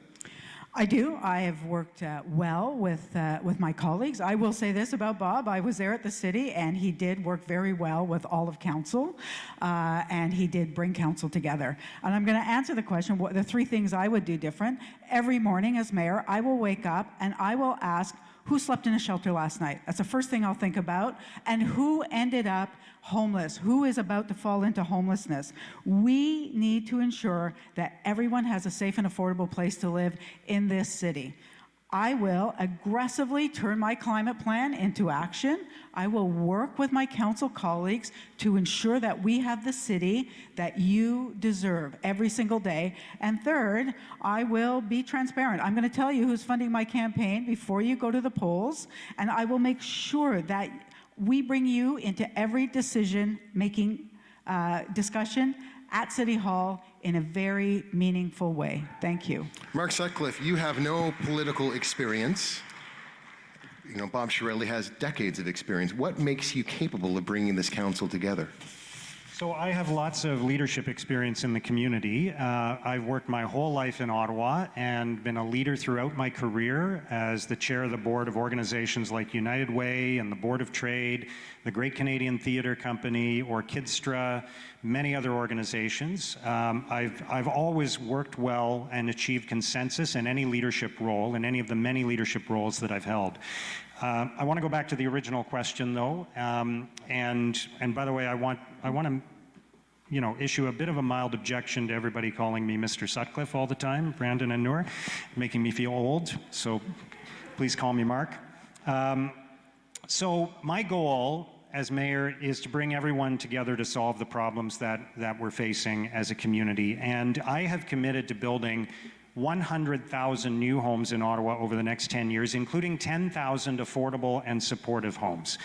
I do. I have worked well with my colleagues. I will say this about Bob. I was there at the city, and he did work very well with all of council, and he did bring council together. And I'm going to answer the question, what the three things I would do different. Every morning as mayor, I will wake up and I will ask, who slept in a shelter last night? That's the first thing I'll think about. And who ended up homeless? Who is about to fall into homelessness? We need to ensure that everyone has a safe and affordable place to live in this city. I will aggressively turn my climate plan into action. I will work with my council colleagues to ensure that we have the city that you deserve every single day. And third, I will be transparent. I'm going to tell you who's funding my campaign before you go to the polls, and I will make sure that we bring you into every decision-making discussion at City Hall in a very meaningful way. Thank you. Mark Sutcliffe, you have no political experience. You know, Bob Shirley has decades of experience. What makes you capable of bringing this council together? So I have lots of leadership experience in the community. I've worked my whole life in Ottawa and been a leader throughout my career as the chair of the board of organizations like United Way and the Board of Trade, the Great Canadian Theatre Company, Orchestra, many other organizations. I've always worked well and achieved consensus in any leadership role, in any of the many leadership roles that I've held. I want to go back to the original question, though, and by the way, I want to, issue a bit of a mild objection to everybody calling me Mr. Sutcliffe all the time, Brandon and Noor, making me feel old. So please call me Mark. So my goal as mayor is to bring everyone together to solve the problems that we're facing as a community, and I have committed to building 100,000 new homes in Ottawa over the next 10 years, including 10,000 affordable and supportive homes.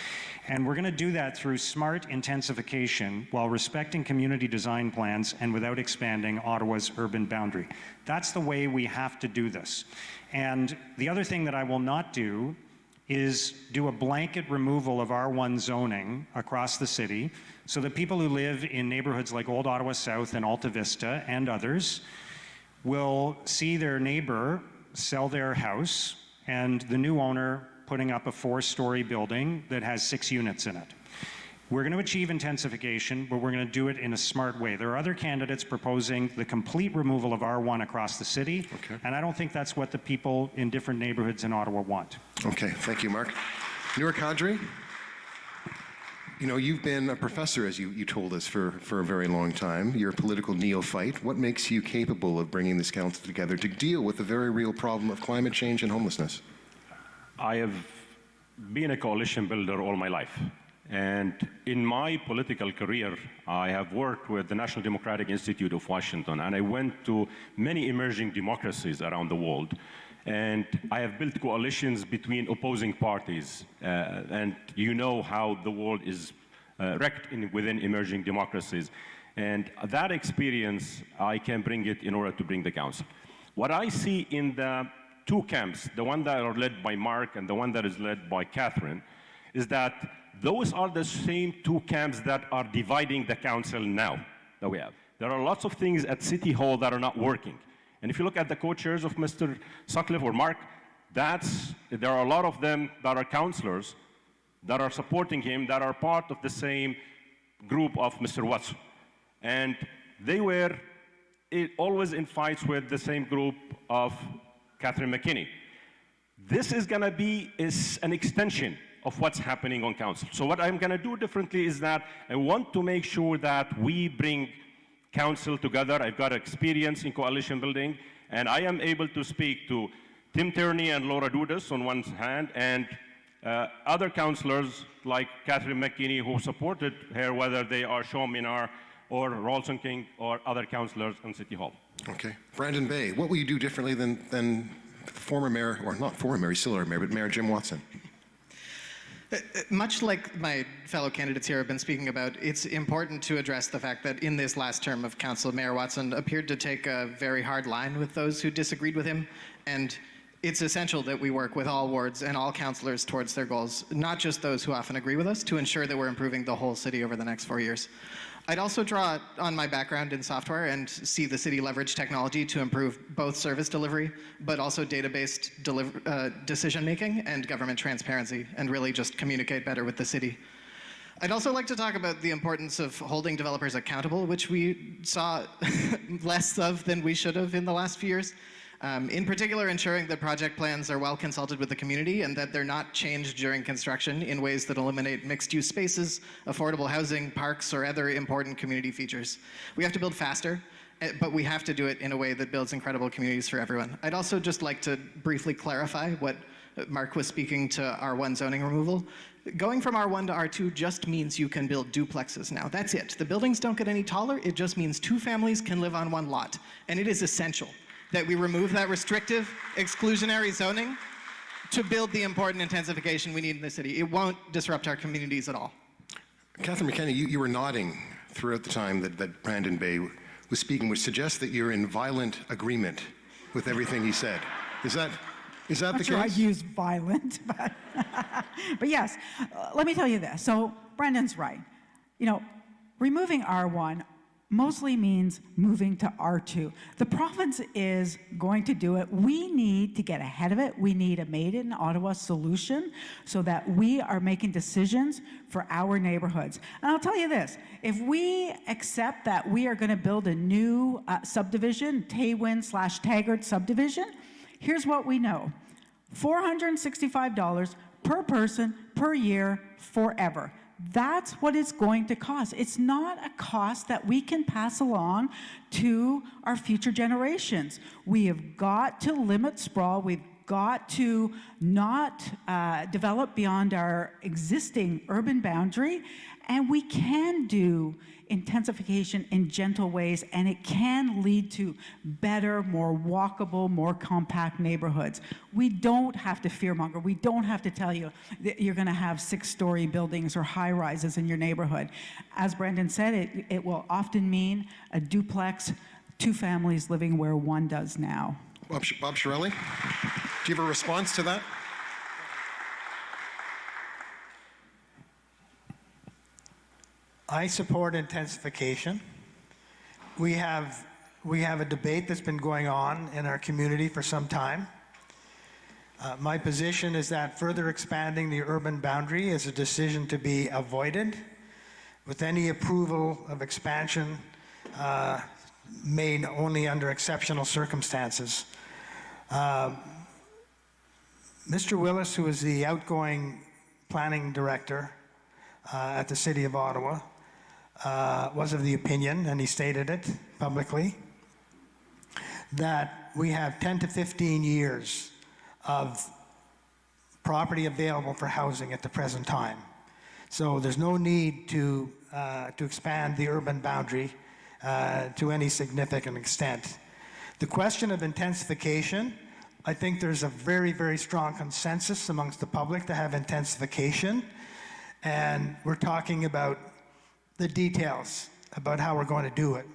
And we're going to do that through smart intensification while respecting community design plans and without expanding Ottawa's urban boundary. That's the way we have to do this. And the other thing that I will not do is do a blanket removal of R1 zoning across the city so that people who live in neighborhoods like Old Ottawa South and Alta Vista and others will see their neighbor sell their house and the new owner putting up a 4-story building that has 6 units in it. We're going to achieve intensification, but we're going to do it in a smart way. There are other candidates proposing the complete removal of R1 across the city, and I don't think that's what the people in different neighborhoods in Ottawa want. Okay, thank you, Mark. Noor Kadri, you know, you've been a professor, as you told us, for a very long time. You're a political neophyte. What makes you capable of bringing this council together to deal with the very real problem of climate change and homelessness? I have been a coalition builder all my life. And in my political career, I have worked with the National Democratic Institute of Washington, and I went to many emerging democracies around the world. And I have built coalitions between opposing parties. And you know how the world is wrecked within emerging democracies. And that experience, I can bring it in order to bring the council. What I see in the two camps, the one that are led by Mark and the one that is led by Catherine, is that those are the same two camps that are dividing the council now that we have. There are lots of things at City Hall that are not working. And if you look at the co-chairs of Mr. Sutcliffe or Mark, there are a lot of them that are councillors that are supporting him, that are part of the same group of Mr. Watson. And they were always in fights with the same group of Catherine McKinney. This is going to be an extension of what's happening on council. So what I'm going to do differently is that I want to make sure that we bring council together. I've got experience in coalition building, and I am able to speak to Tim Tierney and Laura Dudas on one hand, and other councillors like Catherine McKinney who supported her, whether they are Sean Minar or Ralston King or other councillors in City Hall. Okay. Brandon Bay, what will you do differently than former mayor, or not former mayor, he's still our mayor, but Mayor Jim Watson? Much like my fellow candidates here have been speaking about, it's important to address the fact that in this last term of council, Mayor Watson appeared to take a very hard line with those who disagreed with him, and it's essential that we work with all wards and all councillors towards their goals, not just those who often agree with us, to ensure that we're improving the whole city over the next 4 years. I'd also draw on my background in software and see the city leverage technology to improve both service delivery, but also data-based decision-making and government transparency, and really just communicate better with the city. I'd also like to talk about the importance of holding developers accountable, which we saw less of than we should have in the last few years. In particular, ensuring that project plans are well consulted with the community and that they're not changed during construction in ways that eliminate mixed-use spaces, affordable housing, parks, or other important community features. We have to build faster, but we have to do it in a way that builds incredible communities for everyone. I'd also just like to briefly clarify what Mark was speaking to R1 zoning removal. Going from R1 to R2 just means you can build duplexes now. That's it. The buildings don't get any taller. It just means two families can live on one lot. And it is essential that we remove that restrictive, exclusionary zoning to build the important intensification we need in the city. It won't disrupt our communities at all. Catherine McKenna, you were nodding throughout the time that Brandon Bay was speaking, which suggests that you're in violent agreement with everything he said. Is that the case? Sure, I'd use violent, but, but yes. Let me tell you this. So Brandon's right. You know, removing R1 mostly means moving to R2. The province is going to do it. We need to get ahead of it. We need a Made in Ottawa solution so that we are making decisions for our neighborhoods. And I'll tell you this, if we accept that we are going to build a new subdivision, Taywin/Taggart subdivision, here's what we know. $465 per person per year forever. That's what it's going to cost. It's not a cost that we can pass along to our future generations. We have got to limit sprawl. We've got to not develop beyond our existing urban boundary, and we can do intensification in gentle ways, and it can lead to better, more walkable, more compact neighborhoods. We don't have to fearmonger. We don't have to tell you that you're going to have 6-story buildings or high-rises in your neighborhood. As Brandon said, it will often mean a duplex, 2 families living where one does now. Bob Shirelli, do you have a response to that? I support intensification. We have a debate that's been going on in our community for some time. My position is that further expanding the urban boundary is a decision to be avoided, with any approval of expansion made only under exceptional circumstances. Mr. Willis, who is the outgoing planning director at the City of Ottawa, was of the opinion, and he stated it publicly, that we have 10 to 15 years of property available for housing at the present time. So there's no need to expand the urban boundary to any significant extent. The question of intensification I think there's a very, very strong consensus amongst the public to have intensification. And we're talking about the details about how we're going to do it.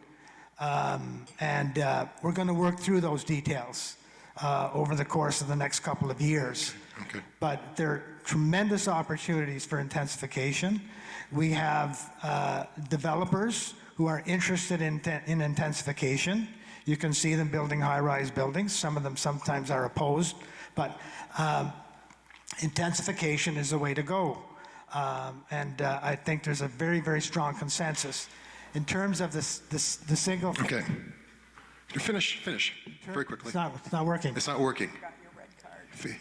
We're going to work through those details over the course of the next couple of years. Okay. But there are tremendous opportunities for intensification. We have developers who are interested in intensification. You can see them building high-rise buildings. Some of them sometimes are opposed, but intensification is the way to go. I think there's a very, very strong consensus. In terms of the single... Okay. Finish. Very quickly. It's not working. It's not working.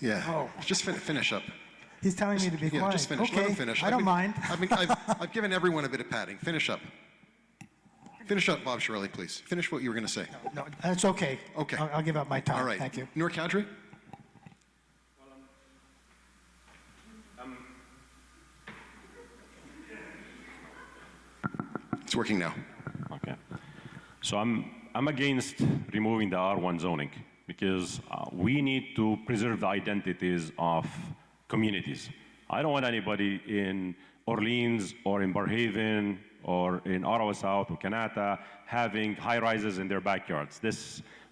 Yeah. Oh. Just finish up. He's telling me to be quiet. Yeah, just finish. Okay. Let him finish. I don't mind. I've given everyone a bit of padding. Finish up. Finish up, Bob Shirley, please. Finish what you were going to say. No, that's okay. Okay. I'll give up my time. All right. Thank you. Noor Kadri? It's working now. Okay. So I'm against removing the R1 zoning because we need to preserve the identities of communities. I don't want anybody in Orleans or in Barrhaven or in Ottawa South or Kanata having high-rises in their backyards.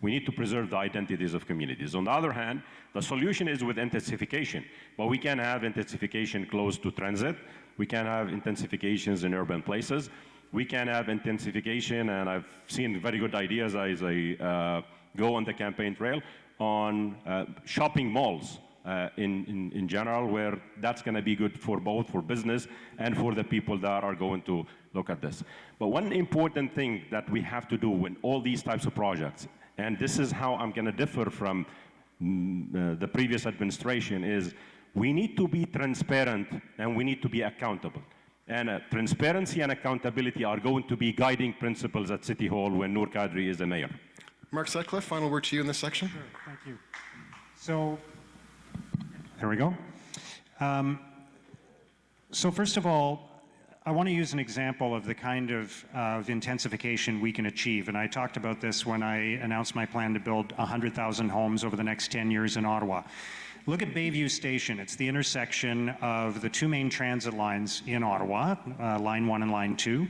We need to preserve the identities of communities. On the other hand, the solution is with intensification, but we can have intensification close to transit. We can have intensifications in urban places. We can have intensification, and I've seen very good ideas as I go on the campaign trail, on shopping malls in general, where that's going to be good for both for business and for the people that are going to look at this. But one important thing that we have to do in all these types of projects, and this is how I'm going to differ from the previous administration, is we need to be transparent and we need to be accountable. And transparency and accountability are going to be guiding principles at City Hall when Noor Kadri is the mayor. Mark Sutcliffe, final word to you in this section. Sure, thank you. So, there we go. So first of all, I want to use an example of the kind of intensification we can achieve. And I talked about this when I announced my plan to build 100,000 homes over the next 10 years in Ottawa. Look at Bayview Station. It's the intersection of the two main transit lines in Ottawa, Line 1 and Line 2.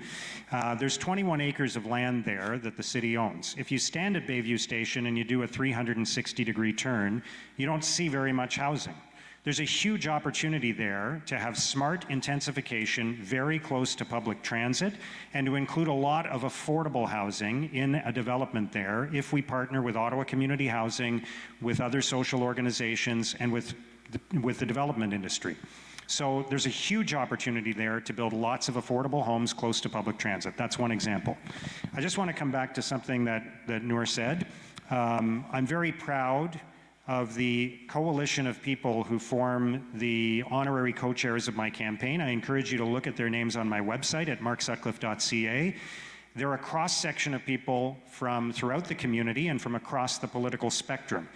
There's 21 acres of land there that the city owns. If you stand at Bayview Station and you do a 360-degree turn, you don't see very much housing. There's a huge opportunity there to have smart intensification very close to public transit and to include a lot of affordable housing in a development there if we partner with Ottawa Community Housing, with other social organizations, and with the development industry. So there's a huge opportunity there to build lots of affordable homes close to public transit. That's one example. I just want to come back to something that Noor said. I'm very proud of the coalition of people who form the honorary co-chairs of my campaign. I encourage you to look at their names on my website at marksutcliffe.ca. They're a cross-section of people from throughout the community and from across the political spectrum.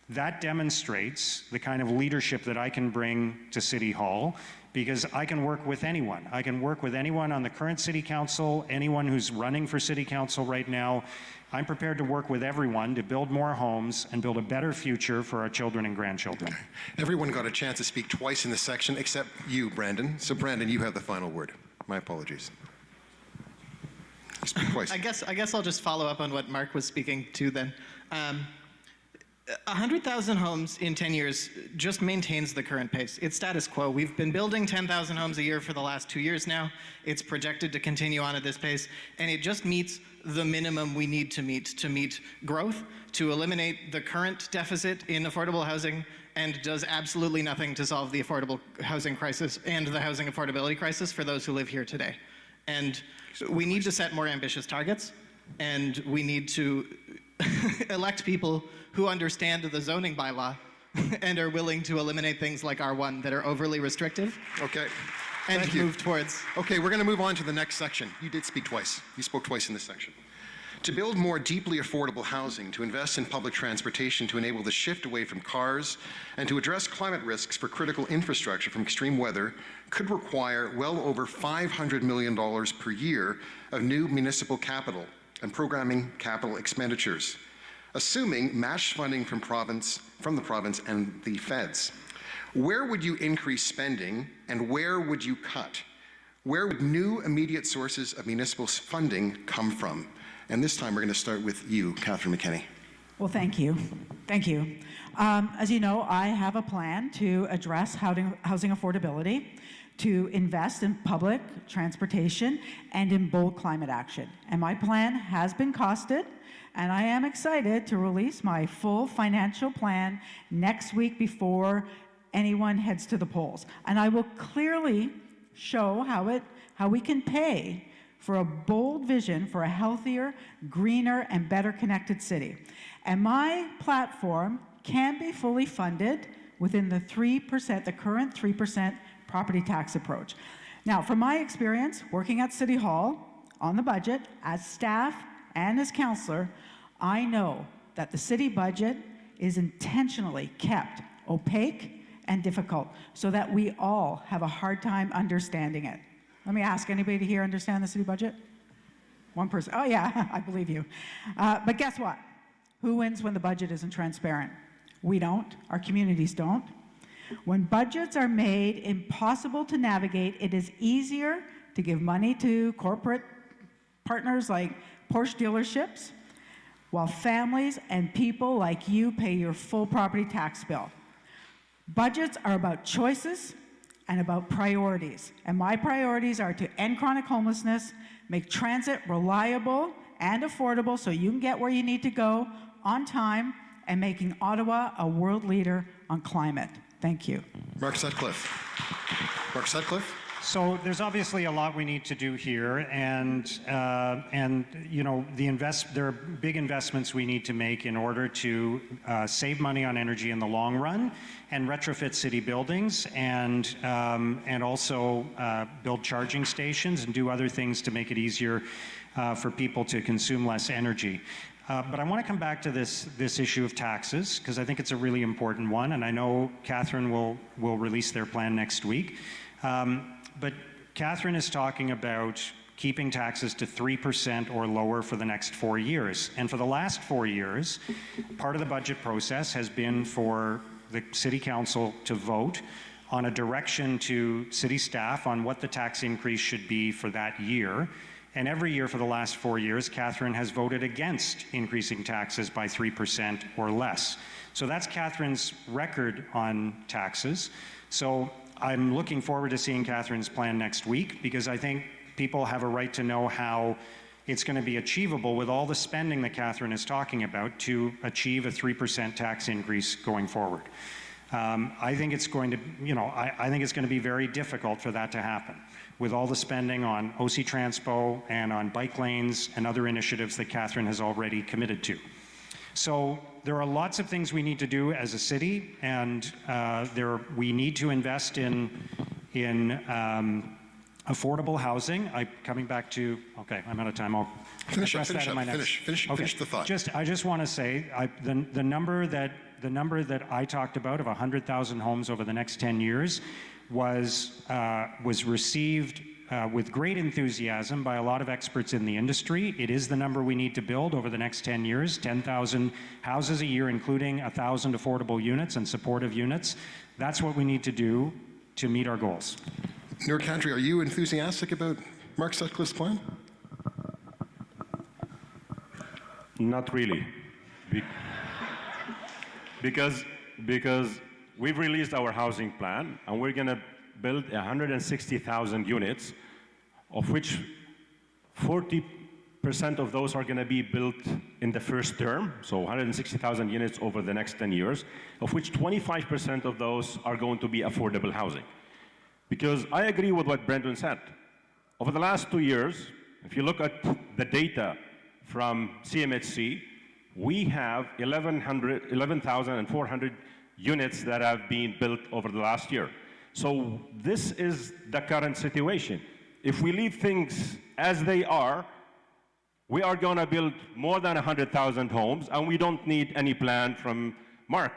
That demonstrates the kind of leadership that I can bring to City Hall, because I can work with anyone. I can work with anyone on the current City Council, anyone who's running for City Council right now. I'm prepared to work with everyone to build more homes and build a better future for our children and grandchildren. Everyone got a chance to speak twice in this section, except you, Brandon. So, Brandon, you have the final word. My apologies. Speak twice. I guess I'll just follow up on what Mark was speaking to then. 100,000 homes in 10 years just maintains the current pace. It's status quo. We've been building 10,000 homes a year for the last 2 years now. It's projected to continue on at this pace, and it just meets the minimum we need to meet growth, to eliminate the current deficit in affordable housing, and does absolutely nothing to solve the affordable housing crisis and the housing affordability crisis for those who live here today. And we need to set more ambitious targets, and we need to elect people who understand the zoning bylaw and are willing to eliminate things like R1 that are overly restrictive. Okay. And Thank you. move towards. Okay, we're going to move on to the next section. You did speak twice. You spoke twice in this section. To build more deeply affordable housing, to invest in public transportation to enable the shift away from cars, and to address climate risks for critical infrastructure from extreme weather could require well over $500 million per year of new municipal capital and programming capital expenditures. assuming matched funding from the province and the feds. Where would you increase spending and where would you cut? Where would new immediate sources of municipal funding come from? And this time we're going to start with you, Catherine McKenney. Well, thank you. Thank you. As you know, I have a plan to address housing affordability, to invest in public transportation, and in bold climate action. And my plan has been costed, and I am excited to release my full financial plan next week before anyone heads to the polls. And I will clearly show how we can pay for a bold vision for a healthier, greener, and better connected city. And my platform can be fully funded within the 3%, the current 3% property tax approach. Now, from my experience working at City Hall on the budget, as staff and as councillor, I know that the city budget is intentionally kept opaque and difficult so that we all have a hard time understanding it. Let me ask, anybody here understand the city budget? One person. Oh yeah, I believe you. But guess what? Who wins when the budget isn't transparent? We don't. Our communities don't. When budgets are made impossible to navigate, it is easier to give money to corporate partners like Porsche dealerships, while families and people like you pay your full property tax bill. Budgets are about choices and about priorities. And my priorities are to end chronic homelessness, make transit reliable and affordable so you can get where you need to go on time, and making Ottawa a world leader on climate. Thank you. Mark Sutcliffe. Mark Sutcliffe. So there's obviously a lot we need to do here, and you know, there are big investments we need to make in order to save money on energy in the long run, and retrofit city buildings, and also build charging stations and do other things to make it easier for people to consume less energy. But I want to come back to this issue of taxes, because I think it's a really important one, and I know Catherine will release their plan next week. But Catherine is talking about keeping taxes to 3% or lower for the next 4 years. And for the last 4 years, part of the budget process has been for the City Council to vote on a direction to city staff on what the tax increase should be for that year. And every year for the last 4 years, Catherine has voted against increasing taxes by 3% or less. So that's Catherine's record on taxes. So I'm looking forward to seeing Catherine's plan next week, because I think people have a right to know how it's going to be achievable with all the spending that Catherine is talking about to achieve a 3% tax increase going forward. I think it's going to, I think it's going to be very difficult for that to happen with all the spending on OC Transpo and on bike lanes and other initiatives that Catherine has already committed to. So there are lots of things we need to do as a city, and we need to invest in affordable housing. Coming back to, okay, I'm out of time. I'll finish address that in my next. Finish the thought. I just want to say the number that I talked about of 100,000 homes over the next 10 years was received with great enthusiasm by a lot of experts in the industry. It is the number we need to build over the next 10 years, 10,000 houses a year, including 1,000 affordable units and supportive units. That's what we need to do to meet our goals. Noor Kadri, are you enthusiastic about Mark Sutcliffe's plan? Not really. Because we've released our housing plan, and we're going to build 160,000 units, of which 40% of those are going to be built in the first term, so 160,000 units over the next 10 years, of which 25% of those are going to be affordable housing. Because I agree with what Brendan said. Over the last 2 years, if you look at the data from CMHC, we have 11,400 units that have been built over the last year. So this is the current situation. If we leave things as they are, we are going to build more than 100,000 homes, and we don't need any plan from Mark.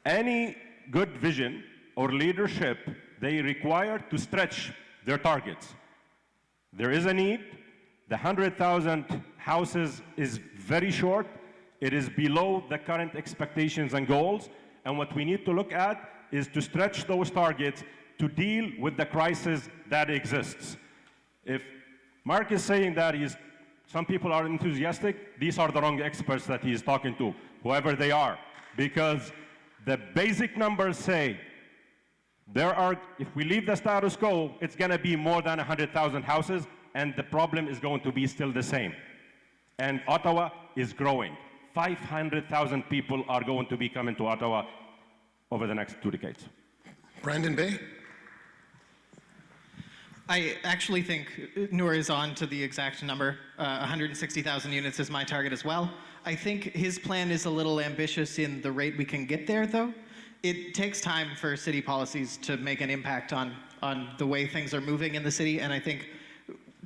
Any good vision or leadership, they require to stretch their targets. There is a need. The 100,000 houses is very short. It is below the current expectations and goals, and what we need to look at is to stretch those targets to deal with the crisis that exists. If Mark is saying that some people are enthusiastic, these are the wrong experts that he is talking to, whoever they are, because the basic numbers say if we leave the status quo, it's going to be more than 100,000 houses, and the problem is going to be still the same. And Ottawa is growing. 500,000 people are going to be coming to Ottawa over the next 2 decades. Brandon Bay? I actually think Noor is on to the exact number. 160,000 units is my target as well. I think his plan is a little ambitious in the rate we can get there, though. It takes time for city policies to make an impact on the way things are moving in the city, and I think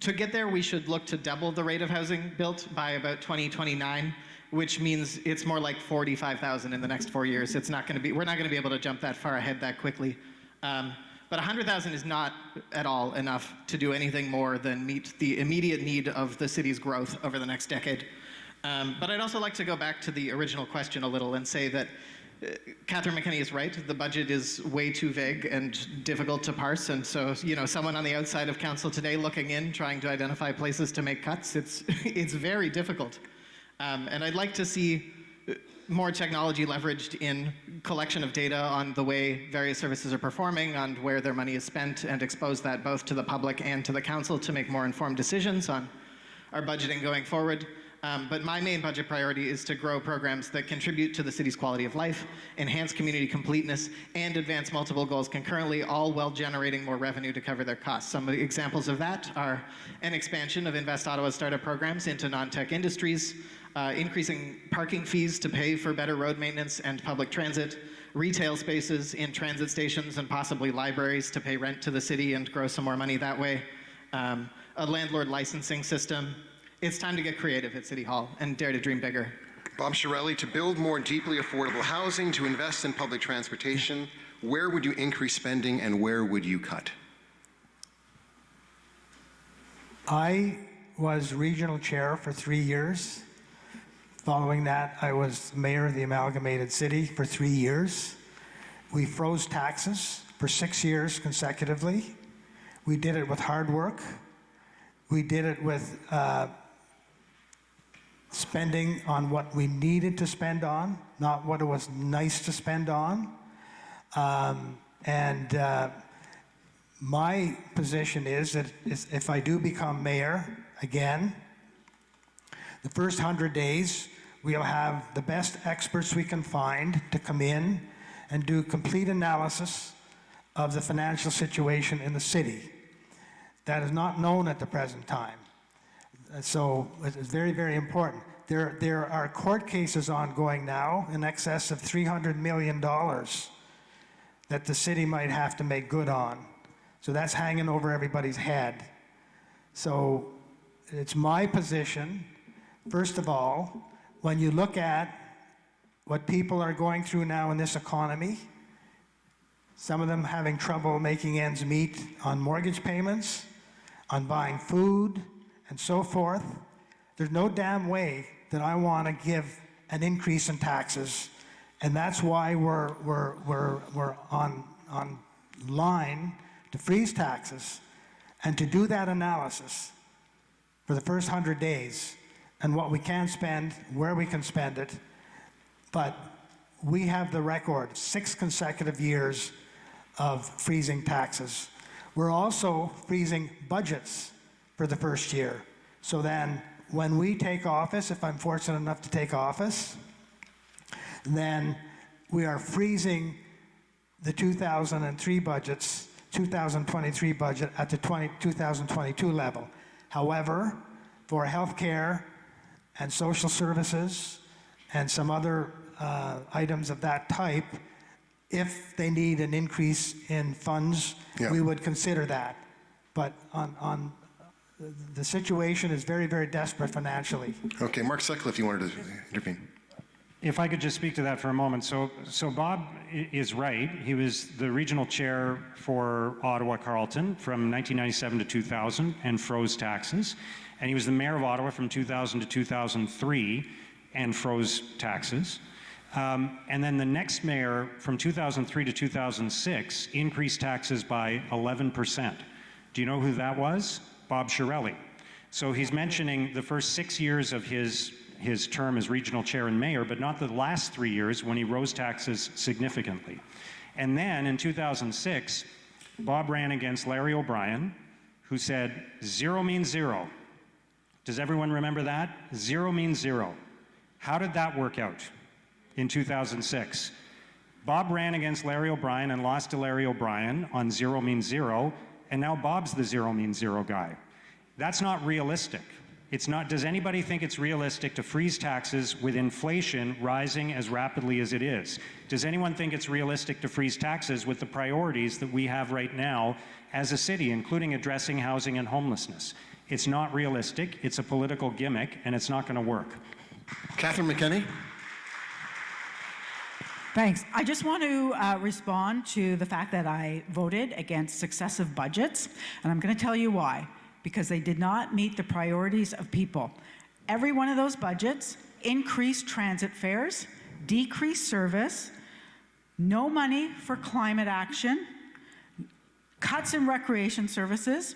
to get there, we should look to double the rate of housing built by about 2029, which means it's more like 45,000 in the next 4 years. We're not going to be able to jump that far ahead that quickly. But 100,000 is not at all enough to do anything more than meet the immediate need of the city's growth over the next decade. But I'd also like to go back to the original question a little and say that Catherine McKinney is right. The budget is way too vague and difficult to parse, and so someone on the outside of council today looking in, trying to identify places to make cuts, it's very difficult. And I'd like to see more technology leveraged in collection of data on the way various services are performing, on where their money is spent, and expose that both to the public and to the council to make more informed decisions on our budgeting going forward. But my main budget priority is to grow programs that contribute to the city's quality of life, enhance community completeness, and advance multiple goals concurrently, all while generating more revenue to cover their costs. Some of the examples of that are an expansion of Invest Ottawa's startup programs into non-tech industries, increasing parking fees to pay for better road maintenance and public transit, retail spaces in transit stations and possibly libraries to pay rent to the city and grow some more money that way, a landlord licensing system. It's time to get creative at City Hall and dare to dream bigger. Bob Shirelli, to build more deeply affordable housing, to invest in public transportation, where would you increase spending and where would you cut? I was regional chair for 3 years. Following that, I was mayor of the amalgamated city for 3 years. We froze taxes for 6 years consecutively. We did it with hard work. We did it with spending on what we needed to spend on, not what it was nice to spend on. My position is that if I do become mayor again, the first 100 days, we'll have the best experts we can find to come in and do complete analysis of the financial situation in the city. That is not known at the present time. So it's very, very important. There are court cases ongoing now in excess of $300 million that the city might have to make good on. So that's hanging over everybody's head. So it's my position, first of all, when you look at what people are going through now in this economy, some of them having trouble making ends meet on mortgage payments, on buying food, and so forth, there's no damn way that I want to give an increase in taxes, and that's why we're on line to freeze taxes and to do that analysis for the first 100 days and what we can spend, where we can spend it. But we have the record, 6 consecutive years of freezing taxes. We're also freezing budgets for the first year. So then when we take office, if I'm fortunate enough to take office, then we are freezing the 2003 budgets, 2023 budget at the 2022 level. However, for healthcare and social services and some other items of that type, if they need an increase in funds, we would consider that. But on the situation is very, very desperate financially. Okay, Mark Sutcliffe, you wanted to intervene. If I could just speak to that for a moment. So Bob is right. He was the regional chair for Ottawa Carleton from 1997 to 2000 and froze taxes. And he was the mayor of Ottawa from 2000 to 2003 and froze taxes. And then the next mayor from 2003 to 2006 increased taxes by 11%. Do you know who that was? Bob Chiarelli. So he's mentioning the first 6 years of his term as regional chair and mayor, but not the last 3 years when he rose taxes significantly. And then in 2006, Bob ran against Larry O'Brien, who said, zero means zero. Does everyone remember that? Zero means zero. How did that work out in 2006? Bob ran against Larry O'Brien and lost to Larry O'Brien on zero means zero, and now Bob's the zero means zero guy. That's not realistic. It's not. Does anybody think it's realistic to freeze taxes with inflation rising as rapidly as it is? Does anyone think it's realistic to freeze taxes with the priorities that we have right now as a city, including addressing housing and homelessness? It's not realistic, it's a political gimmick, and it's not going to work. Catherine McKenney. Thanks. I just want to respond to the fact that I voted against successive budgets, and I'm going to tell you why. Because they did not meet the priorities of people. Every one of those budgets increased transit fares, decreased service, no money for climate action, cuts in recreation services,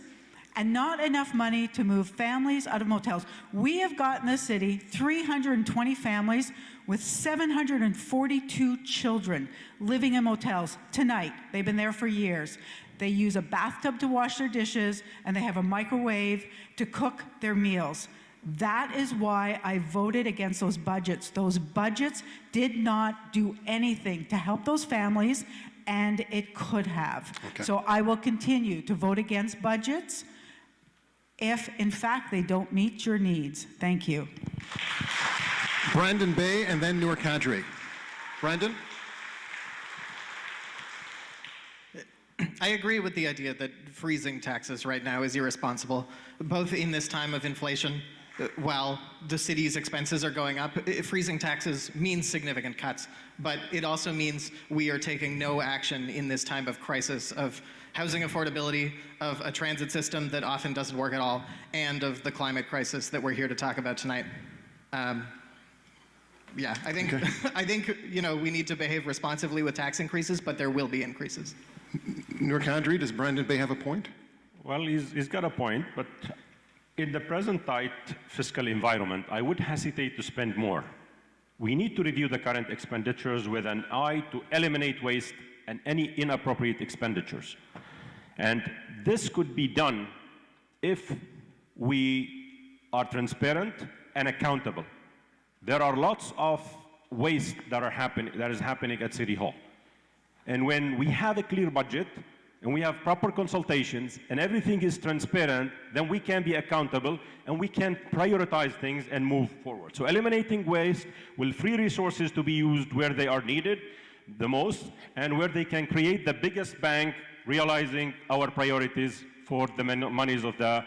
and not enough money to move families out of motels. We have got in the city 320 families with 742 children living in motels tonight. They've been there for years. They use a bathtub to wash their dishes, and they have a microwave to cook their meals. That is why I voted against those budgets. Those budgets did not do anything to help those families, and it could have. Okay. So I will continue to vote against budgets if, in fact, they don't meet your needs. Thank you. Brandon Bay and then Noor Kadri. Brandon? I agree with the idea that freezing taxes right now is irresponsible, both in this time of inflation, while the city's expenses are going up. Freezing taxes means significant cuts, but it also means we are taking no action in this time of crisis, of housing affordability, of a transit system that often doesn't work at all, and of the climate crisis that we're here to talk about tonight. Yeah, I think, okay. I think we need to behave responsively with tax increases, but there will be increases. Noor Kadri, does Brandon Bay have a point? Well, he's got a point, but in the present tight fiscal environment, I would hesitate to spend more. We need to review the current expenditures with an eye to eliminate waste and any inappropriate expenditures. And this could be done if we are transparent and accountable. There are lots of waste that is happening at City Hall. And when we have a clear budget and we have proper consultations and everything is transparent, then we can be accountable and we can prioritize things and move forward. So eliminating waste will free resources to be used where they are needed the most and where they can create the biggest bang, realizing our priorities for the monies of the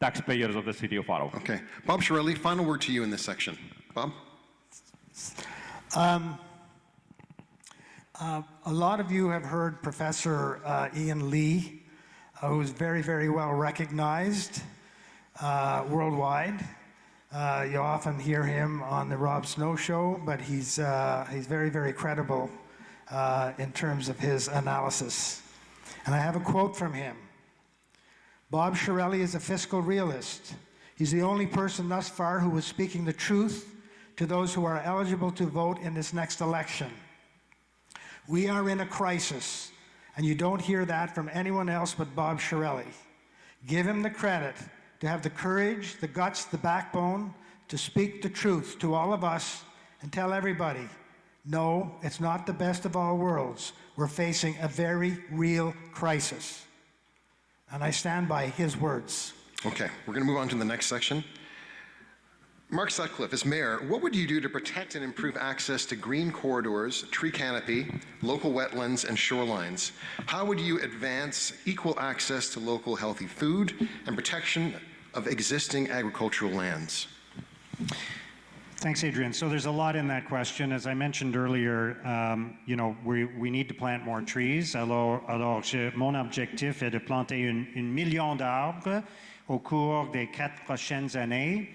taxpayers of the city of Ottawa. Okay. Bob Chiarelli, final word to you in this section. Bob? A lot of you have heard Professor Ian Lee, who is very, very well recognized worldwide. You often hear him on the Rob Snow Show, but he's very, very credible in terms of his analysis. And I have a quote from him. Bob Chiarelli is a fiscal realist. He's the only person thus far who is speaking the truth to those who are eligible to vote in this next election. We are in a crisis, and you don't hear that from anyone else but Bob Chiarelli. Give him the credit to have the courage, the guts, the backbone to speak the truth to all of us and tell everybody, no, it's not the best of all worlds. We're facing a very real crisis. And I stand by his words. Okay, we're going to move on to the next section. Mark Sutcliffe, as mayor, what would you do to protect and improve access to green corridors, tree canopy, local wetlands, and shorelines? How would you advance equal access to local healthy food and protection of existing agricultural lands? Thanks, Adrian. So there's a lot in that question. As I mentioned earlier, we need to plant more trees. Alors mon objectif est de planter 1 million d'arbres au cours des 4 prochaines années.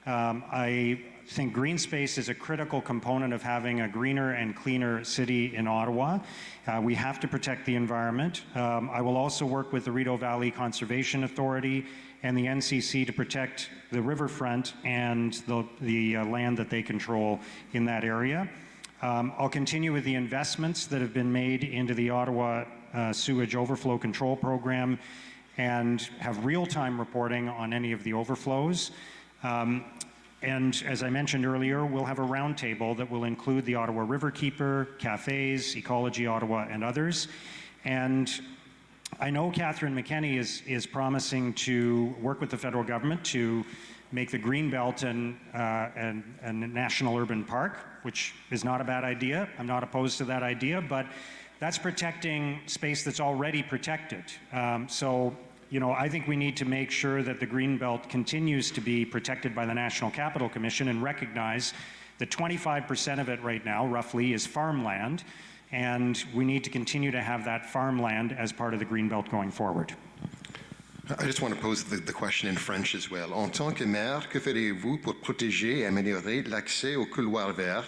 I think green space is a critical component of having a greener and cleaner city in Ottawa. We have to protect the environment. I will also work with the Rideau Valley Conservation Authority and the NCC to protect the riverfront and the land that they control in that area. I'll continue with the investments that have been made into the Ottawa Sewage Overflow Control Program and have real-time reporting on any of the overflows. And as I mentioned earlier, we'll have a roundtable that will include the Ottawa Riverkeeper, cafes, Ecology Ottawa, and others. And I know Catherine McKenney is promising to work with the federal government to make the Greenbelt a national urban park, which is not a bad idea. I'm not opposed to that idea, but that's protecting space that's already protected. So, you know, I think we need to make sure that the Greenbelt continues to be protected by the National Capital Commission and recognize that 25% of it right now, roughly, is farmland, and we need to continue to have that farmland as part of the Greenbelt going forward. I just want to pose the question in French as well. En tant que maire, que ferez-vous pour protéger et améliorer l'accès aux couloirs verts,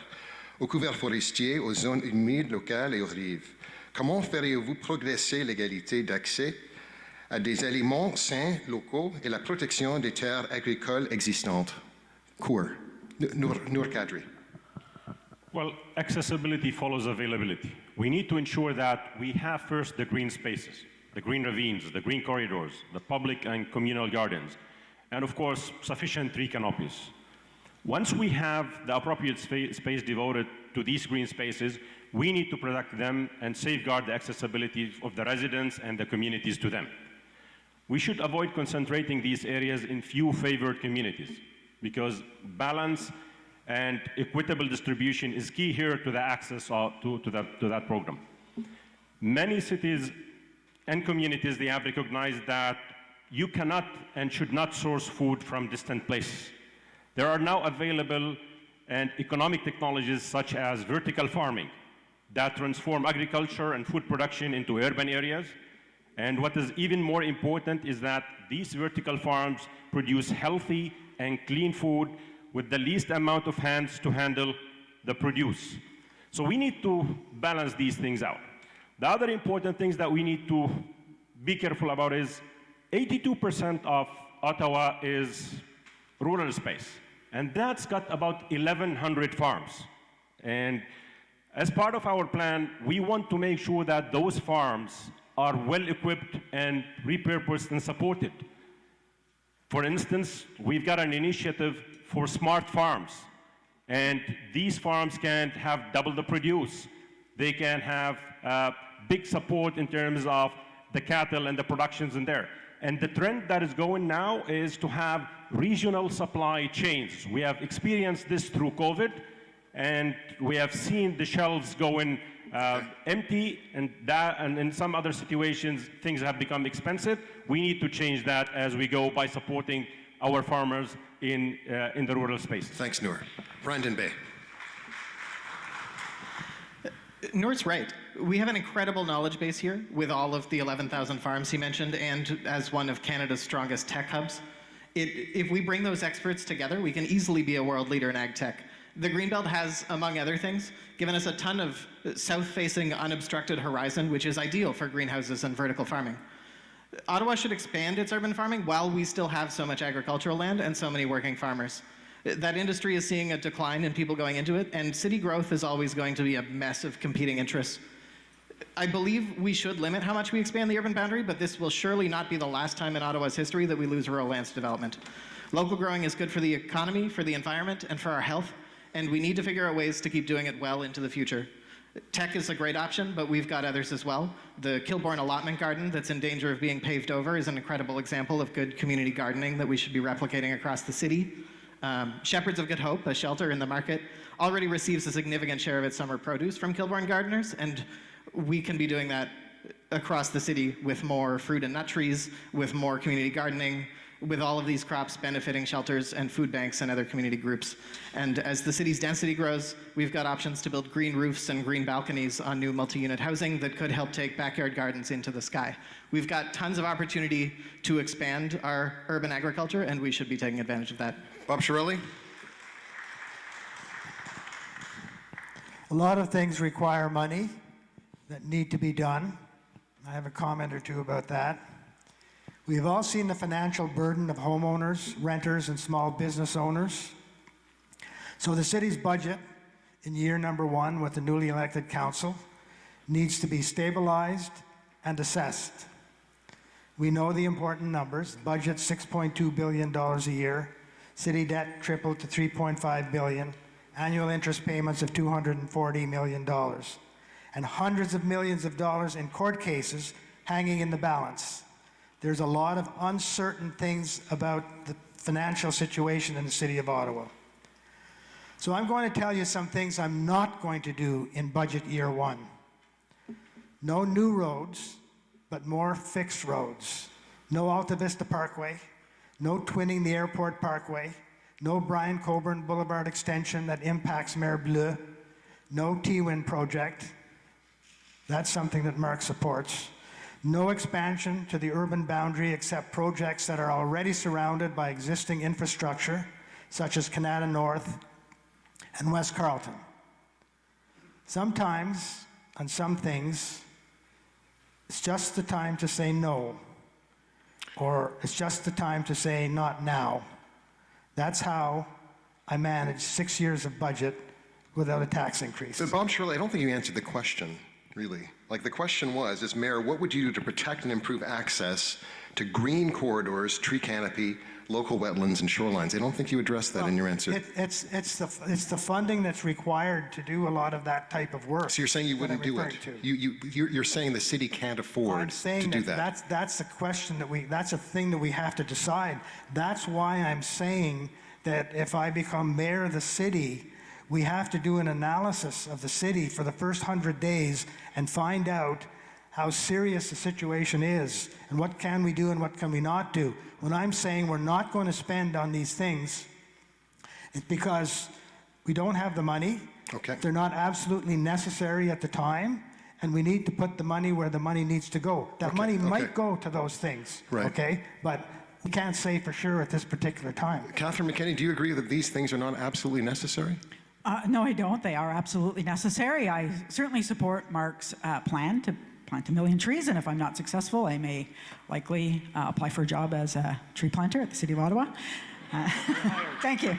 aux couverts forestiers, aux zones humides locales et aux rives? Comment ferez-vous progresser l'égalité d'accès à des aliments sains locaux et la protection des terres agricoles existantes? Cour. Noor Kadri. Well, accessibility follows availability. We need to ensure that we have first the green spaces, the green ravines, the green corridors, the public and communal gardens, and of course, sufficient tree canopies. Once we have the appropriate space devoted to these green spaces, we need to protect them and safeguard the accessibility of the residents and the communities to them. We should avoid concentrating these areas in few favored communities because balance and equitable distribution is key here to the access to that program. Many cities and communities, they have recognized that you cannot and should not source food from distant places. There are now available and economic technologies such as vertical farming that transform agriculture and food production into urban areas. And what is even more important is that these vertical farms produce healthy and clean food with the least amount of hands to handle the produce. So we need to balance these things out. The other important things that we need to be careful about is 82% of Ottawa is rural space, and that's got about 1,100 farms. And as part of our plan, we want to make sure that those farms are well equipped and repurposed and supported. For instance, we've got an initiative for smart farms, and these farms can have double the produce. They can have big support in terms of the cattle and the productions in there. And the trend that is going now is to have regional supply chains. We have experienced this through COVID, and we have seen the shelves going empty, and in some other situations, things have become expensive. We need to change that as we go by supporting our farmers in the rural space. Thanks, Noor. Brandon Bay. Noor's right. We have an incredible knowledge base here with all of the 11,000 farms he mentioned, and as one of Canada's strongest tech hubs. If we bring those experts together, we can easily be a world leader in ag tech. The Greenbelt has, among other things, given us a ton of south-facing, unobstructed horizon, which is ideal for greenhouses and vertical farming. Ottawa should expand its urban farming while we still have so much agricultural land and so many working farmers. That industry is seeing a decline in people going into it, and city growth is always going to be a mess of competing interests. I believe we should limit how much we expand the urban boundary, but this will surely not be the last time in Ottawa's history that we lose rural lands development. Local growing is good for the economy, for the environment, and for our health, and we need to figure out ways to keep doing it well into the future. Tech is a great option, but we've got others as well. The Kilbourne allotment garden that's in danger of being paved over is an incredible example of good community gardening that we should be replicating across the city. Shepherds of Good Hope, a shelter in the market, already receives a significant share of its summer produce from Kilbourne gardeners, and we can be doing that across the city with more fruit and nut trees, with more community gardening, with all of these crops benefiting shelters and food banks and other community groups. And as the city's density grows, we've got options to build green roofs and green balconies on new multi-unit housing that could help take backyard gardens into the sky. We've got tons of opportunity to expand our urban agriculture, and we should be taking advantage of that. Bob Shirelli. A lot of things require money that need to be done. I have a comment or two about that. We have all seen the financial burden of homeowners, renters, and small business owners. So the city's budget in year number 1 with the newly elected council needs to be stabilized and assessed. We know the important numbers. Budget $6.2 billion a year. City debt tripled to $3.5 billion. Annual interest payments of $240 million. And hundreds of millions of dollars in court cases hanging in the balance. There's a lot of uncertain things about the financial situation in the City of Ottawa. So I'm going to tell you some things I'm not going to do in budget year 1. No new roads, but more fixed roads. No Alta Vista Parkway, no twinning the Airport Parkway, no Brian Coburn Boulevard extension that impacts Mayor Bleu, no T-Win project. That's something that Mark supports. No expansion to the urban boundary except projects that are already surrounded by existing infrastructure, such as Canada North and West Carleton. Sometimes, on some things, it's just the time to say no, or it's just the time to say not now. That's how I managed 6 years of budget without a tax increase. But Bob Shirley, I don't think you answered the question, really. Like the question was, as mayor, what would you do to protect and improve access to green corridors, tree canopy, local wetlands, and shorelines? I don't think you addressed that in your answer. It's the funding that's required to do a lot of that type of work. So you're saying you wouldn't do it? You're saying the city can't afford to do that? That's the question that's a thing that we have to decide. That's why I'm saying that if I become mayor of the city, we have to do an analysis of the city for the first 100 days and find out how serious the situation is and what can we do and what can we not do. When I'm saying we're not going to spend on these things, it's because we don't have the money. Okay. They're not absolutely necessary at the time, and we need to put the money where the money needs to go. That money might go to those things, right. Okay? But we can't say for sure at this particular time. Catherine McKenney, do you agree that these things are not absolutely necessary? No, I don't. They are absolutely necessary. I certainly support Mark's plan to plant 1 million trees, and if I'm not successful, I may likely apply for a job as a tree planter at the City of Ottawa. Thank you.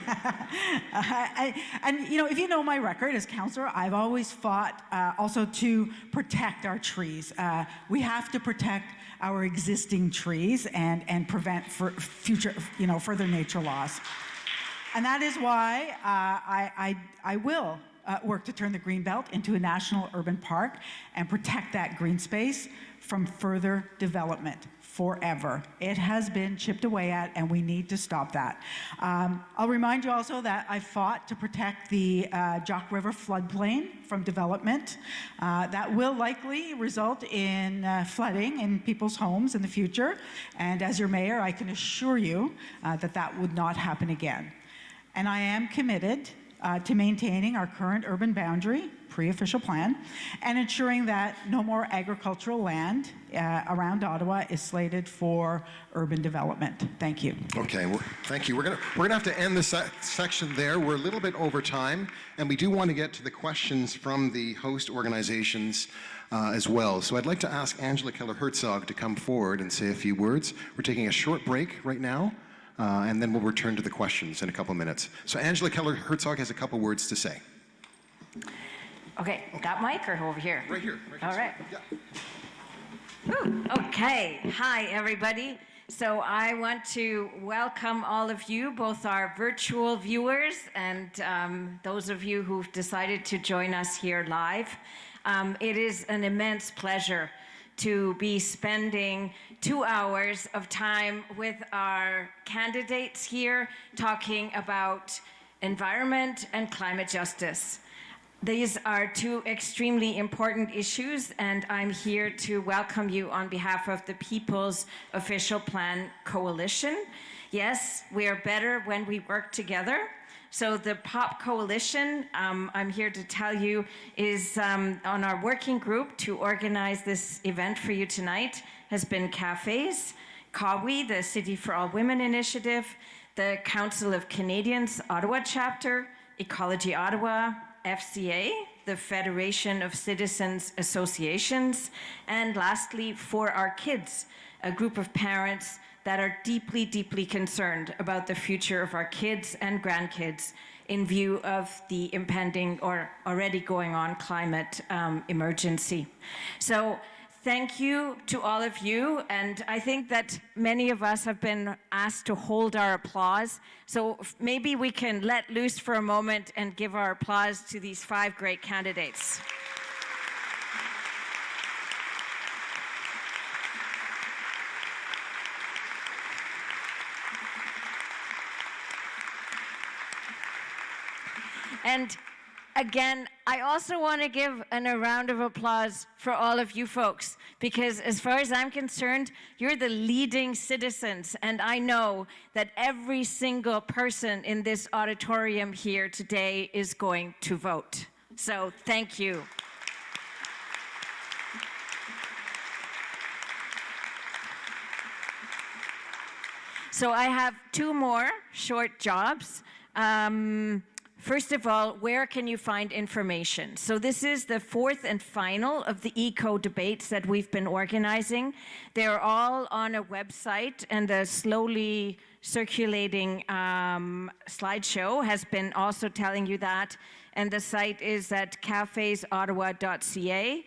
And you know, if you know my record as councillor, I've always fought also to protect our trees. We have to protect our existing trees and prevent future, further nature loss. And that is why I will work to turn the Greenbelt into a national urban park and protect that green space from further development forever. It has been chipped away at, and we need to stop that. I'll remind you also that I fought to protect the Jock River floodplain from development. That will likely result in flooding in people's homes in the future. And as your mayor, I can assure you that would not happen again. And I am committed to maintaining our current urban boundary, pre-official plan, and ensuring that no more agricultural land around Ottawa is slated for urban development. Thank you. Okay, thank you. We're gonna have to end this section there. We're a little bit over time, and we do want to get to the questions from the host organizations as well. So I'd like to ask Angela Keller-Herzog to come forward and say a few words. We're taking a short break right now. And then we'll return to the questions in a couple minutes. So Angela Keller-Herzog has a couple words to say. Okay, got mic or over here? Right here. All right. Yeah. Ooh, okay, hi everybody. So I want to welcome all of you, both our virtual viewers and those of you who've decided to join us here live. It is an immense pleasure to be spending 2 hours of time with our candidates here talking about environment and climate justice. These are two extremely important issues, and I'm here to welcome you on behalf of the People's Official Plan Coalition. Yes, we are better when we work together. So the POP Coalition, I'm here to tell you, is on our working group to organize this event for you tonight, has been cafes, CAWI, the City for All Women Initiative, the Council of Canadians Ottawa chapter, Ecology Ottawa, FCA, the Federation of Citizens Associations, and lastly, For Our Kids, a group of parents that are deeply, deeply concerned about the future of our kids and grandkids in view of the impending or already going on climate emergency. So thank you to all of you, and I think that many of us have been asked to hold our applause, so maybe we can let loose for a moment and give our applause to these 5 great candidates. And again, I also want to give a round of applause for all of you folks, because as far as I'm concerned, you're the leading citizens, and I know that every single person in this auditorium here today is going to vote. So thank you. So I have 2 more short jobs. First of all, where can you find information? So this is the 4th and final of the eco debates that we've been organizing. They're all on a website, and the slowly circulating slideshow has been also telling you that. And the site is at cafesottawa.ca.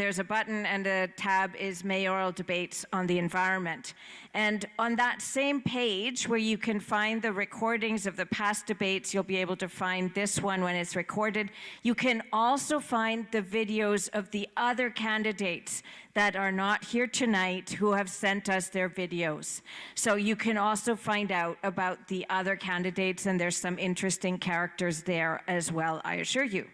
There's a button, and the tab is Mayoral Debates on the Environment. And on that same page where you can find the recordings of the past debates, you'll be able to find this one when it's recorded. You can also find the videos of the other candidates that are not here tonight who have sent us their videos. So you can also find out about the other candidates, and there's some interesting characters there as well, I assure you.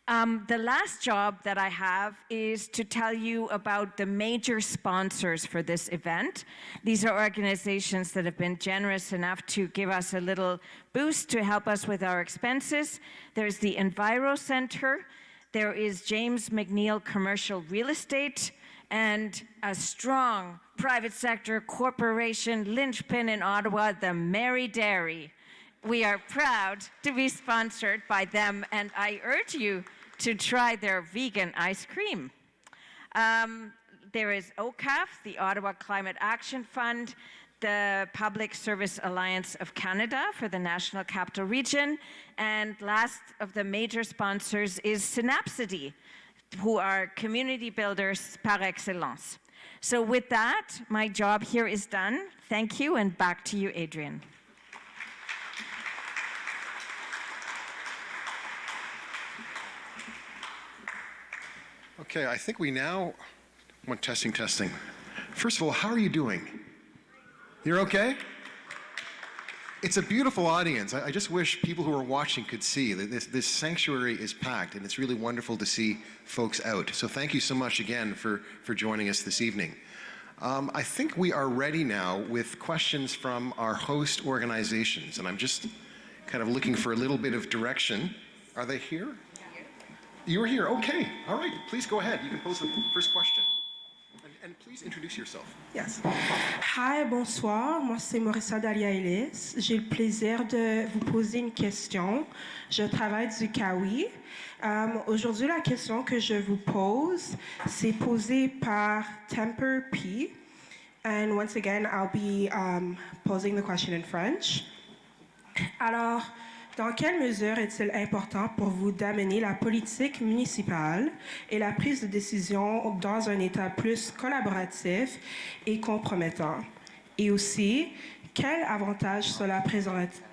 The last job that I have is to tell you about the major sponsors for this event. These are organizations that have been generous enough to give us a little boost to help us with our expenses. There's the Enviro Center, there is James McNeil Commercial Real Estate, and a strong private sector corporation linchpin in Ottawa, the Mary Dairy. We are proud to be sponsored by them, and I urge you to try their vegan ice cream. There is OCAF, the Ottawa Climate Action Fund, the Public Service Alliance of Canada for the National Capital Region, and last of the major sponsors is Synapsity, who are community builders par excellence. So with that, my job here is done. Thank you, and back to you, Adrian. Okay, I think we now want testing. First of all, how are you doing? You're okay? It's a beautiful audience. I just wish people who are watching could see that this sanctuary is packed, and it's really wonderful to see folks out. So thank you so much again for joining us this evening. I think we are ready now with questions from our host organizations, and I'm just kind of looking for a little bit of direction. Are they here? You're here, okay. All right, please go ahead. You can pose the first question. And please introduce yourself. Yes. Hi, bonsoir. Moi, c'est Maurissa Dalia-Ellis. J'ai le plaisir de vous poser une question. Je travaille du Kawi. Aujourd'hui, la question que je vous pose, c'est posée par Temper P. And once again, I'll be posing the question in French. Alors, dans quelle mesure est-il important pour vous d'amener la politique municipale et la prise de décision dans un État plus collaboratif et compromettant? Et aussi, quel avantage cela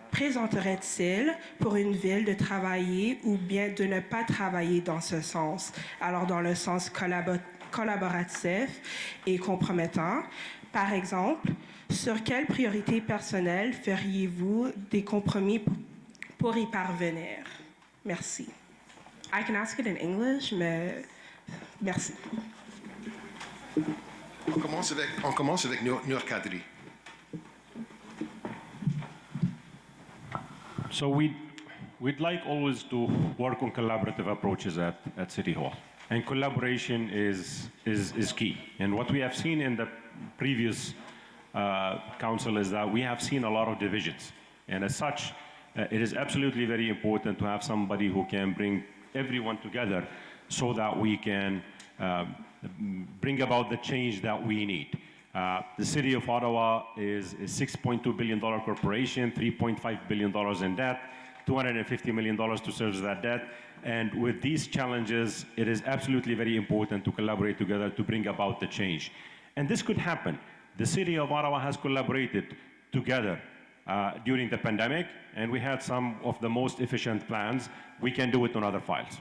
présenterait-il pour une ville de travailler ou bien de ne pas travailler dans ce sens? Alors, dans le sens collaboratif et compromettant, par exemple, sur quelles priorités personnelles feriez-vous des compromis pour y parvenir? Merci. I can ask it in English, mais merci. On commence avec Noor Kadri. So we'd like always to work on collaborative approaches at City Hall. And collaboration is key. And what we have seen in the previous council is that we have seen a lot of divisions. And as such, it is absolutely very important to have somebody who can bring everyone together so that we can bring about the change that we need. The City of Ottawa is a $6.2 billion corporation, $3.5 billion in debt, $250 million to service that debt. And with these challenges, it is absolutely very important to collaborate together to bring about the change. And this could happen. The City of Ottawa has collaborated together during the pandemic, and we had some of the most efficient plans. We can do it on other files.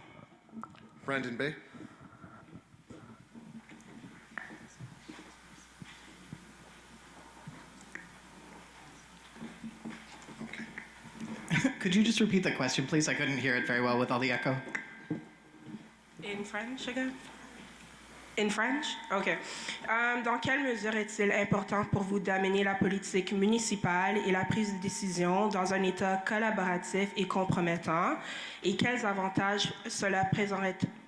Brandon Bay. Could you just repeat the question, please? I couldn't hear it very well with all the echo. In French again? In French? OK. Dans quelle mesure est-il important pour vous d'amener la politique municipale et la prise de décision dans un État collaboratif et compromettant? Et quels avantages cela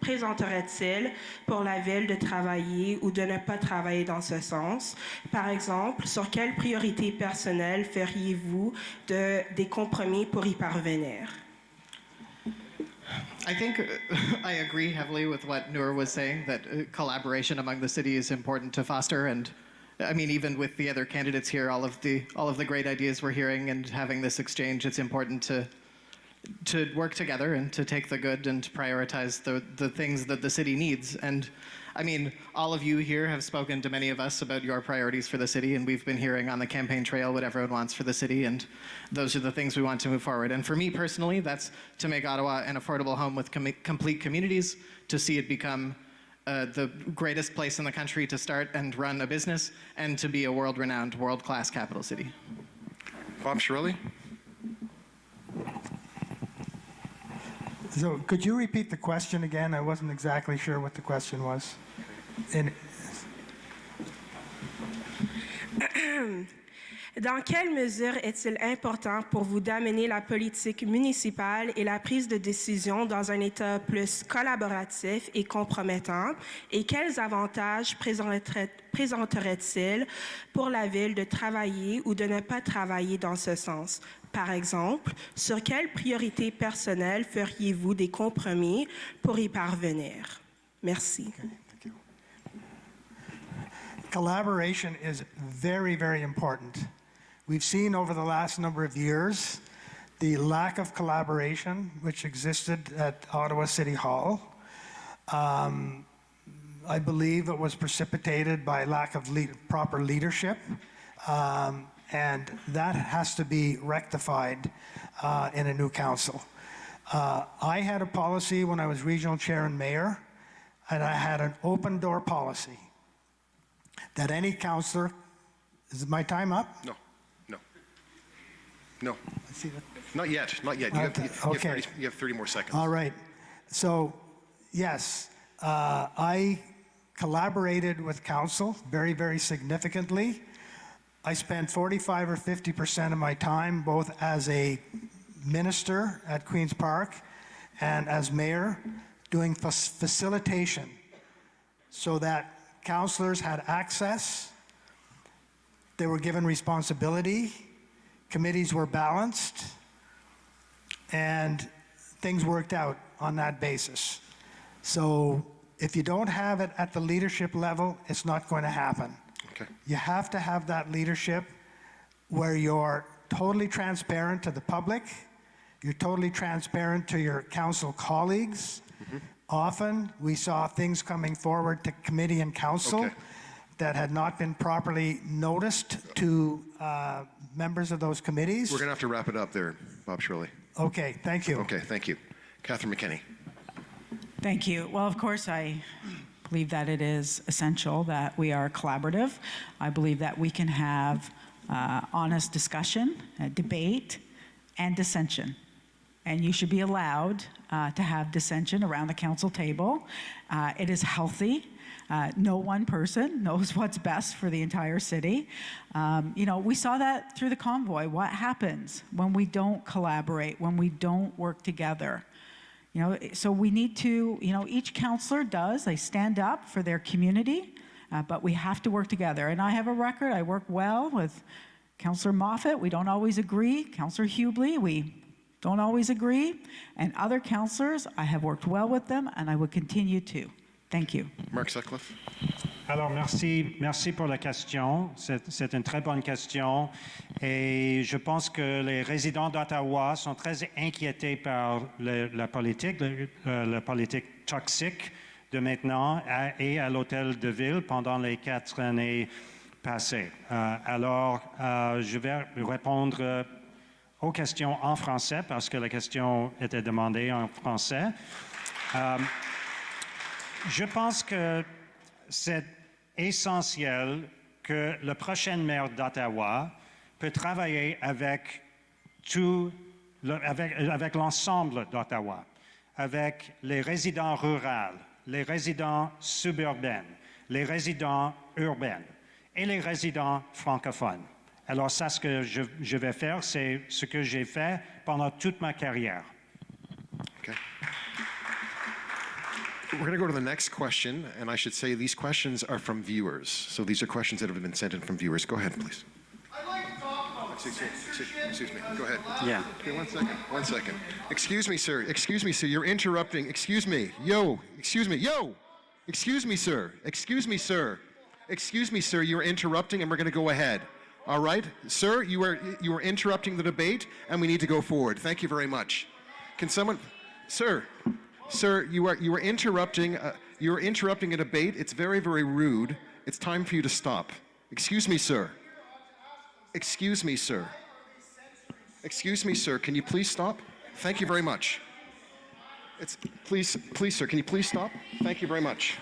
présenterait-il pour la Ville de travailler ou de ne pas travailler dans ce sens? Par exemple, sur quelles priorités personnelles feriez-vous des compromis pour y parvenir? I think I agree heavily with what Noor was saying, that collaboration among the city is important to foster. And I mean, even with the other candidates here, all of the great ideas we're hearing and having this exchange, it's important to work together and to take the good and to prioritize the things that the city needs. And I mean, all of you here have spoken to many of us about your priorities for the city, and we've been hearing on the campaign trail what everyone wants for the city, and those are the things we want to move forward. And for me personally, that's to make Ottawa an affordable home with complete communities, to see it become the greatest place in the country to start and run a business, and to be a world-renowned, world-class capital city. Bob Shirley. So could you repeat the question again? I wasn't exactly sure what the question was. Dans quelle mesure est-il important pour vous d'amener la politique municipale et la prise de décision dans un État plus collaboratif et compromettant? Et quels avantages présenterait-il pour la Ville de travailler ou de ne pas travailler dans ce sens? Par exemple, sur quelles priorités personnelles feriez-vous des compromis pour y parvenir? Merci. Okay, thank you. Collaboration is very, very important. We've seen over the last number of years the lack of collaboration which existed at Ottawa City Hall. I believe it was precipitated by lack of proper leadership. And that has to be rectified in a new council. I had a policy when I was regional chair and mayor, and I had an open door policy that any councillor, is my time up? No. I see that. Not yet. You have 30 more seconds. All right. So, yes, I collaborated with council very, very significantly. I spent 45 or 50% of my time both as a minister at Queen's Park and as mayor doing facilitation so that councillors had access, they were given responsibility, committees were balanced, and things worked out on that basis. So if you don't have it at the leadership level, it's not going to happen. Okay. You have to have that leadership where you're totally transparent to the public, you're totally transparent to your council colleagues. Mm-hmm. Often we saw things coming forward to committee and council that had not been properly noticed to members of those committees. We're going to have to wrap it up there, Bob Shirley. Okay, thank you. Okay, thank you. Catherine McKinney. Thank you. Well, of course, I believe that it is essential that we are collaborative. I believe that we can have honest discussion, debate, and dissension. And you should be allowed to have dissension around the council table. It is healthy. No one person knows what's best for the entire city. We saw that through the convoy. What happens when we don't collaborate, when we don't work together? So we need to, each councillor does, they stand up for their community, but we have to work together. And I have a record, I work well with Councillor Moffat. We don't always agree. Councillor Hubley, we don't always agree, and other councillors, I have worked well with them, and I will continue to. Thank you. Mark Sutcliffe. Alors, merci pour la question. C'est une très bonne question. Et je pense que les résidents d'Ottawa sont très inquiétés par la politique toxique de maintenant et à l'hôtel de ville pendant les 4 années passées. Alors, je vais répondre aux questions en français parce que la question était demandée en français. Je pense que c'est essentiel que le prochain maire d'Ottawa peut travailler avec l'ensemble d'Ottawa, avec les résidents ruraux, les résidents suburbains, les résidents urbains et les résidents francophones. Alors ça, ce que je vais faire, c'est ce que j'ai fait pendant toute ma carrière. Okay. We're going to go to the next question, and I should say these questions are from viewers. So these are questions that have been sent in from viewers. Go ahead, please. I'd like to talk about Excuse me. Go ahead. Yeah. Okay, 1 second. 1 second. Excuse me, sir. Excuse me, sir. You're interrupting. Excuse me. Yo. Excuse me. Yo. Excuse me, sir. Excuse me, sir. Excuse me, sir. You're interrupting, and we're going to go ahead. All right, sir. You are interrupting the debate, and we need to go forward. Thank you very much. Can someone, sir? Sir, you are interrupting. You're interrupting a debate. It's very, very rude. It's time for you to stop. Excuse me, sir. Excuse me, sir. Excuse me, sir. Can you please stop? Thank you very much. Please, sir. Can you please stop? Thank you very much.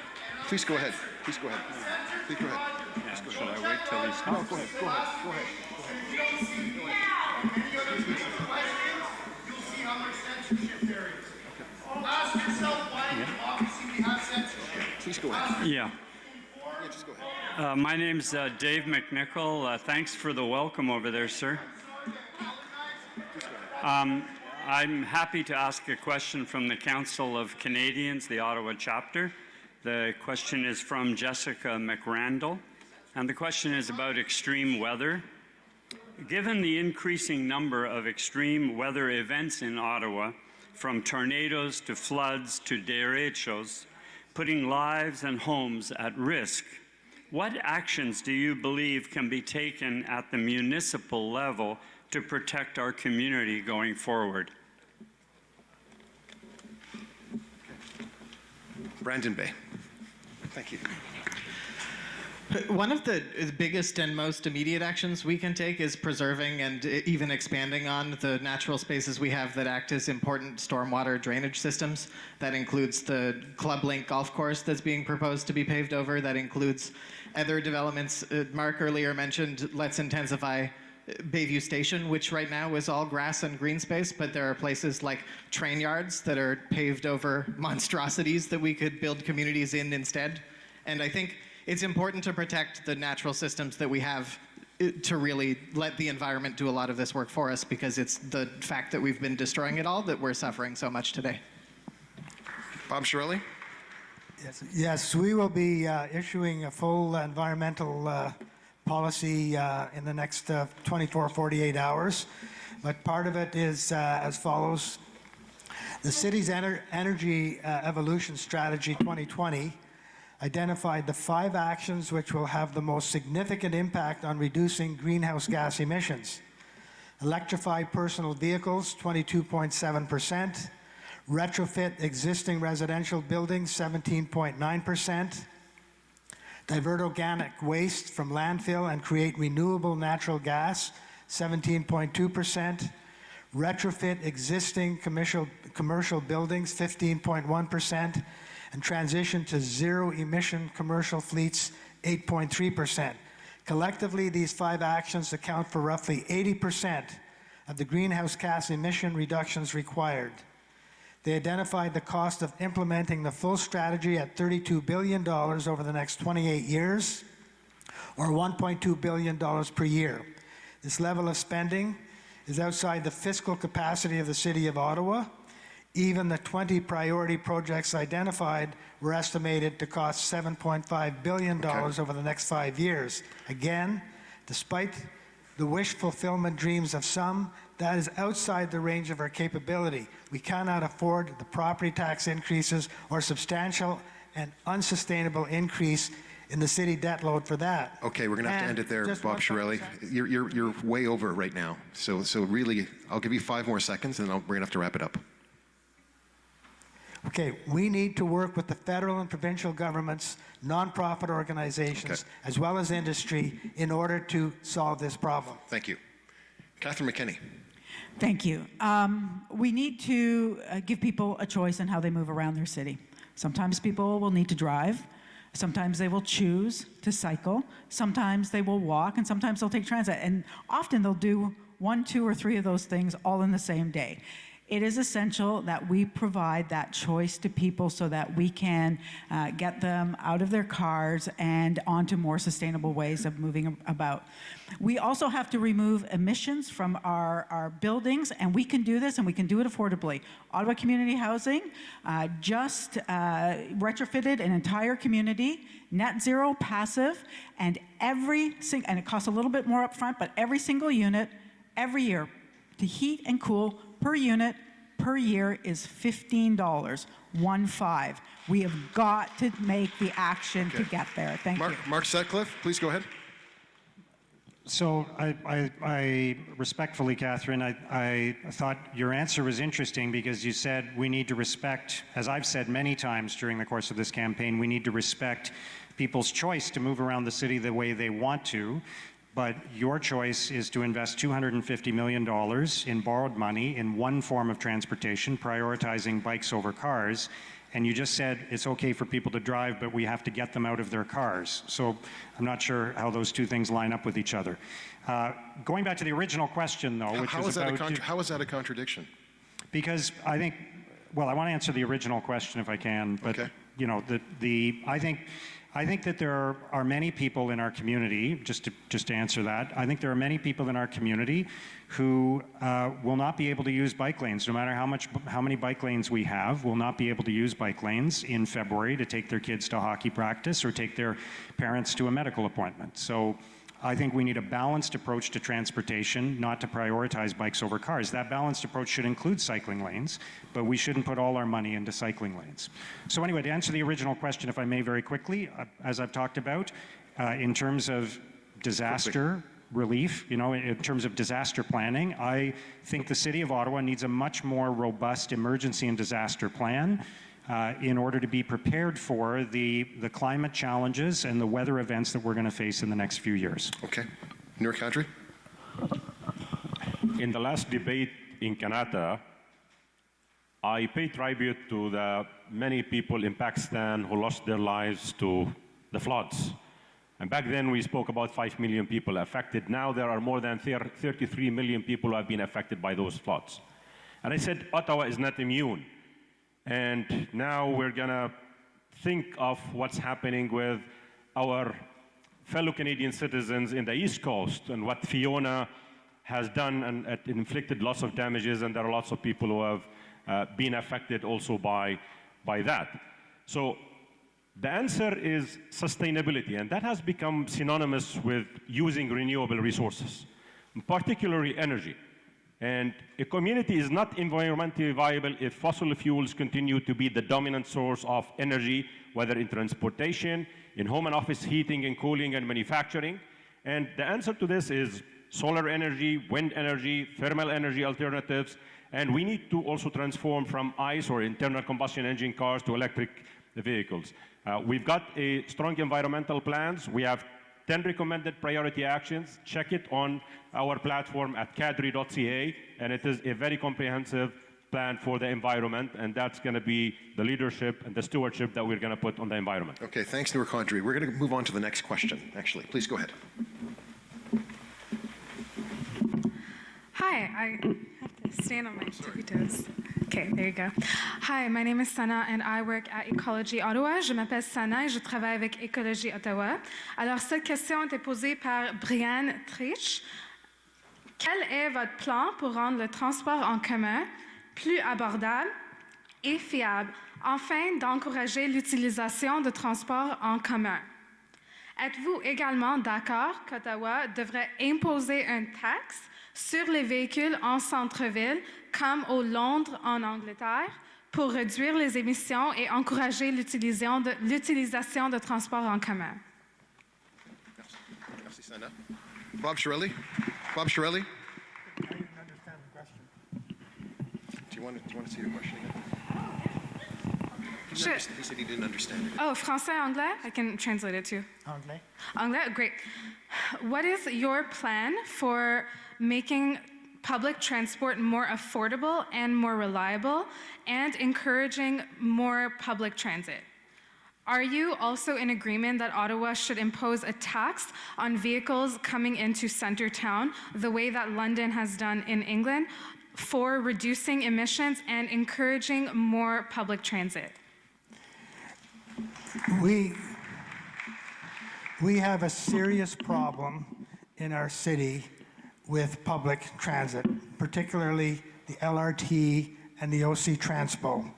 Please go ahead. Please go ahead. Please go ahead. Yeah, should I wait till he stops? No, go ahead. Go ahead. You'll see how much censorship there is. Ask yourself why democracy we have censorship. Please go ahead. Yeah. Just go ahead. My name's Dave McNichol. Thanks for the welcome over there, sir. I'm happy to ask a question from the Council of Canadians, the Ottawa chapter. The question is from Jessica McRandall, and the question is about extreme weather. Given the increasing number of extreme weather events in Ottawa, from tornadoes to floods to derechos, putting lives and homes at risk, what actions do you believe can be taken at the municipal level to protect our community going forward? Brandon Bay. Thank you. One of the biggest and most immediate actions we can take is preserving and even expanding on the natural spaces we have that act as important stormwater drainage systems. That includes the Club Link golf course that's being proposed to be paved over. That includes other developments. Mark earlier mentioned Let's Intensify Bayview Station, which right now is all grass and green space, but there are places like train yards that are paved over monstrosities that we could build communities in instead. And I think it's important to protect the natural systems that we have to really let the environment do a lot of this work for us, because it's the fact that we've been destroying it all that we're suffering so much today. Bob Shirley? Yes, we will be issuing a full environmental policy in the next 24, 48 hours. But part of it is as follows. The city's Energy Evolution Strategy 2020 identified the 5 actions which will have the most significant impact on reducing greenhouse gas emissions. Electrify personal vehicles, 22.7%. Retrofit existing residential buildings, 17.9%. Divert organic waste from landfill and create renewable natural gas, 17.2%. Retrofit existing commercial buildings, 15.1%. And transition to zero-emission commercial fleets, 8.3%. Collectively, these 5 actions account for roughly 80% of the greenhouse gas emission reductions required. They identified the cost of implementing the full strategy at $32 billion over the next 28 years, or $1.2 billion per year. This level of spending is outside the fiscal capacity of the City of Ottawa. Even the 20 priority projects identified were estimated to cost $7.5 billion over the next 5 years. Again, despite the wish fulfillment dreams of some, that is outside the range of our capability. We cannot afford the property tax increases or substantial and unsustainable increase in the city debt load for that. Okay, we're going to have to end it there, just Bob one Shirelli. second. You're way over right now. So really, I'll give you 5 more seconds, and we're going to have to wrap it up. Okay, we need to work with the federal and provincial governments, nonprofit organizations, as well as industry in order to solve this problem. Thank you. Catherine McKinney. Thank you. We need to give people a choice in how they move around their city. Sometimes people will need to drive. Sometimes they will choose to cycle. Sometimes they will walk, and sometimes they'll take transit. And often they'll do 1, 2, or 3 of those things all in the same day. It is essential that we provide that choice to people so that we can get them out of their cars and onto more sustainable ways of moving about. We also have to remove emissions from our buildings, and we can do this, and we can do it affordably. Ottawa Community Housing just retrofitted an entire community, net zero, passive, and and it costs a little bit more upfront, but every single unit, every year, to heat and cool per unit per year is $15, 15. We have got to make the action to get there. Thank you. Mark Sutcliffe, please go ahead. So I respectfully, Catherine, I thought your answer was interesting because you said we need to respect, as I've said many times during the course of this campaign, we need to respect people's choice to move around the city the way they want to. But your choice is to invest $250 million in borrowed money in one form of transportation, prioritizing bikes over cars. And you just said it's okay for people to drive, but we have to get them out of their cars. So I'm not sure how those two things line up with each other. Going back to the original question, though, which how was about... How is that a contradiction? Because I think, well, I want to answer the original question if I can, but, you know, I think that there are many people in our community, just to answer that, I think there are many people in our community who will not be able to use bike lanes, no matter how many bike lanes we have, will not be able to use bike lanes in February to take their kids to hockey practice or take their parents to a medical appointment. So I think we need a balanced approach to transportation, not to prioritize bikes over cars. That balanced approach should include cycling lanes, but we shouldn't put all our money into cycling lanes. So anyway, to answer the original question, if I may very quickly, as I've talked about, in terms of disaster relief, you know, in terms of disaster planning, I think the City of Ottawa needs a much more robust emergency and disaster plan in order to be prepared for the climate challenges and the weather events that we're going to face in the next few years. Okay. Newer country? In the last debate in Canada, I pay tribute to the many people in Pakistan who lost their lives to the floods. And back then we spoke about 5 million people affected. Now there are more than 33 million people who have been affected by those floods. And I said Ottawa is not immune. And now we're going to think of what's happening with our fellow Canadian citizens in the East Coast and what Fiona has done, and it inflicted lots of damages, and there are lots of people who have been affected also by that. So the answer is sustainability, and that has become synonymous with using renewable resources, particularly energy. And a community is not environmentally viable if fossil fuels continue to be the dominant source of energy, whether in transportation, in home and office heating and cooling and manufacturing. And the answer to this is solar energy, wind energy, thermal energy alternatives, and we need to also transform from ICE or internal combustion engine cars to electric vehicles. We've got a strong environmental plans. We have 10 recommended priority actions. Check it on our platform at cadre.ca, and it is a very comprehensive plan for the environment, and that's going to be the leadership and the stewardship that we're going to put on the environment. Okay, thanks, Newer Country. We're going to move on to the next question, actually. Please go ahead. Hi, I have to stand on my tippy toes. Okay, there you go. Hi, my name is Sana and I work at Ecology Ottawa. Je m'appelle Sana et je travaille avec Ecology Ottawa. Alors, cette question a été posée par Brianne Trich. Quel est votre plan pour rendre le transport en commun plus abordable et fiable, afin d'encourager l'utilisation de transports en commun? Êtes-vous également d'accord qu'Ottawa devrait imposer une taxe sur les véhicules en centre-ville, comme au Londres en Angleterre, pour réduire les émissions et encourager l'utilisation de transports en commun? Merci, Sana. Bob Shirelli? Bob Shirelli? I didn't understand the question. Do you want to see your question again? Sure. He said he didn't understand it. Oh, français, anglais? I can translate it too. Anglais? Anglais, great. What is your plan for making public transport more affordable and more reliable and encouraging more public transit? Are you also in agreement that Ottawa should impose a tax on vehicles coming into Centretown, the way that London has done in England, for reducing emissions and encouraging more public transit? We have a serious problem in our city with public transit, particularly the LRT and the OC Transpo.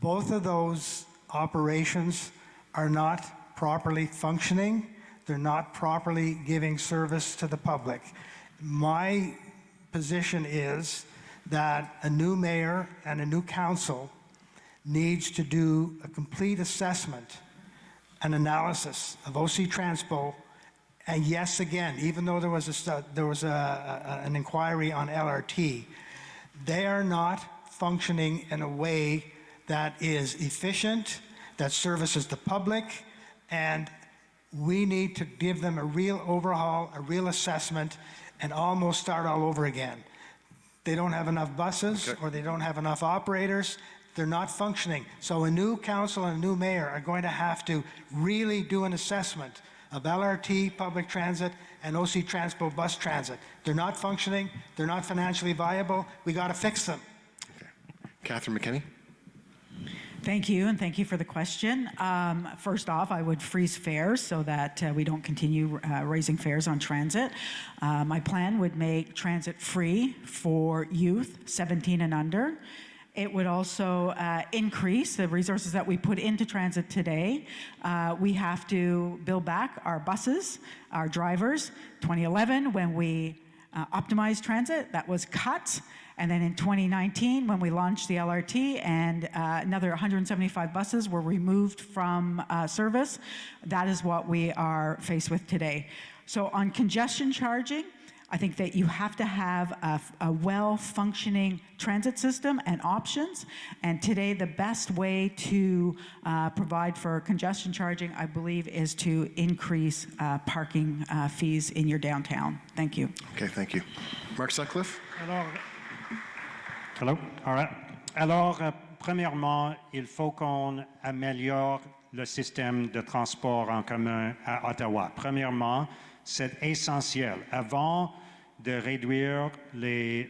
Both of those operations are not properly functioning. They're not properly giving service to the public. My position is that a new mayor and a new council needs to do a complete assessment, an analysis of OC Transpo. And yes, again, even though there was an inquiry on LRT, they are not functioning in a way that is efficient, that services the public, and we need to give them a real overhaul, a real assessment, and almost start all over again. They don't have enough buses, or they don't have enough operators. They're not functioning. So a new council and a new mayor are going to have to really do an assessment of LRT, public transit, and OC Transpo bus transit. They're not functioning. They're not financially viable. We got to fix them. Okay. Catherine McKinney? Thank you, and thank you for the question. First off, I would freeze fares so that we don't continue raising fares on transit. My plan would make transit free for youth 17 and under. It would also increase the resources that we put into transit today. We have to build back our buses, our drivers. 2011, when we optimized transit, that was cut. And then in 2019, when we launched the LRT and another 175 buses were removed from service, that is what we are faced with today. So on congestion charging, I think that you have to have a well-functioning transit system and options. And today, the best way to provide for congestion charging, I believe, is to increase parking fees in your downtown. Thank you. Okay, thank you. Mark Sutcliffe? Hello. All right. Alors, premièrement, il faut qu'on améliore le système de transport en commun à Ottawa. Premièrement, c'est essentiel. Avant de réduire le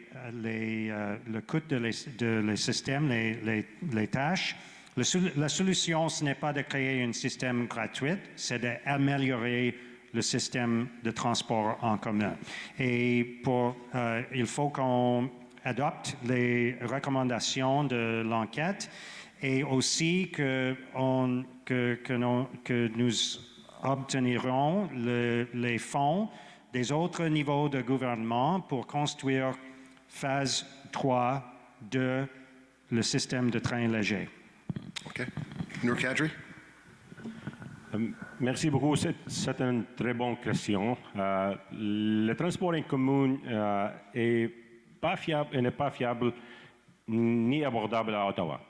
coût de les systèmes, les tâches, la solution, ce n'est pas de créer un système gratuit, c'est d'améliorer le système de transport en commun. Et il faut qu'on adopte les recommandations de l'enquête et aussi que nous obtenirons les fonds des autres niveaux de gouvernement pour construire phase 3 de le système de train léger. OK. Noor Kadri? Merci beaucoup. C'est une très bonne question. Le transport en commun est pas fiable et n'est pas fiable ni abordable à Ottawa.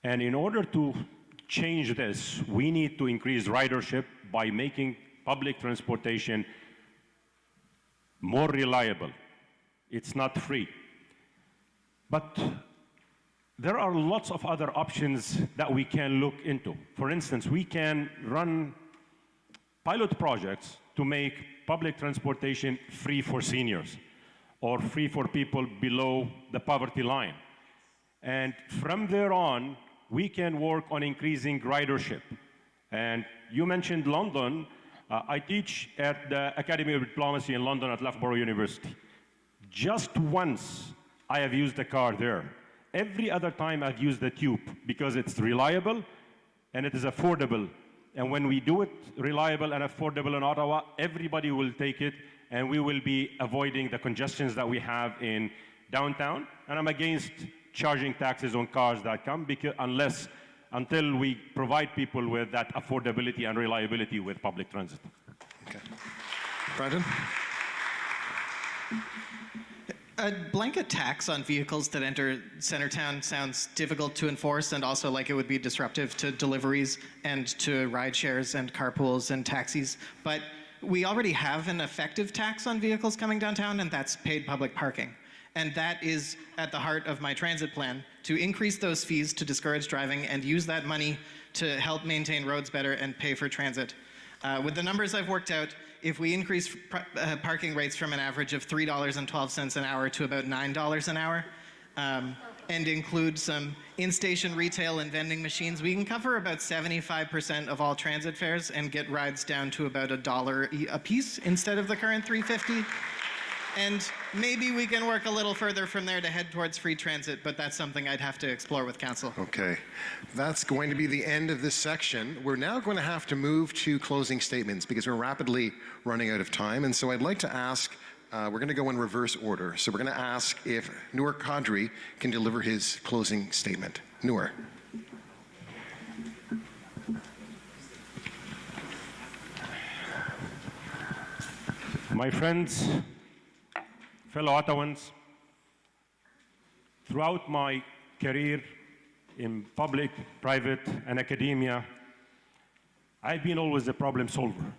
And in order to change this, we need to increase ridership by making public transportation more reliable. It's not free. But there are lots of other options that we can look into. For instance, we can run pilot projects to make public transportation free for seniors or free for people below the poverty line. And from there on, we can work on increasing ridership. And you mentioned London. I teach at the Academy of Diplomacy in London at Loughborough University. Just once I have used the car there. Every other time I've used the tube because it's reliable and it is affordable And when we do it reliable and affordable in Ottawa, everybody will take it, and we will be avoiding the congestions that we have in downtown. And I'm against charging taxes on cars that come until we provide people with that affordability and reliability with public transit. Okay. Brandon? A blanket tax on vehicles that enter Centretown sounds difficult to enforce and also like it would be disruptive to deliveries and to ride shares and carpools and taxis. But we already have an effective tax on vehicles coming downtown, and that's paid public parking. And that is at the heart of my transit plan, to increase those fees to discourage driving and use that money to help maintain roads better and pay for transit. With the numbers I've worked out, if we increase parking rates from an average of $3.12 an hour to about $9 an hour, and include some in-station retail and vending machines, we can cover about 75% of all transit fares and get rides down to about $1 a piece instead of the current $3.50. And maybe we can work a little further from there to head towards free transit, but that's something I'd have to explore with council. Okay. That's going to be the end of this section. We're now going to have to move to closing statements because we're rapidly running out of time. And so I'd like to ask, we're going to go in reverse order. So we're going to ask if Noor Qadri can deliver his closing statement. Noor. My friends, fellow Ottawans, throughout my career in public, private, and academia, I've been always a problem solver.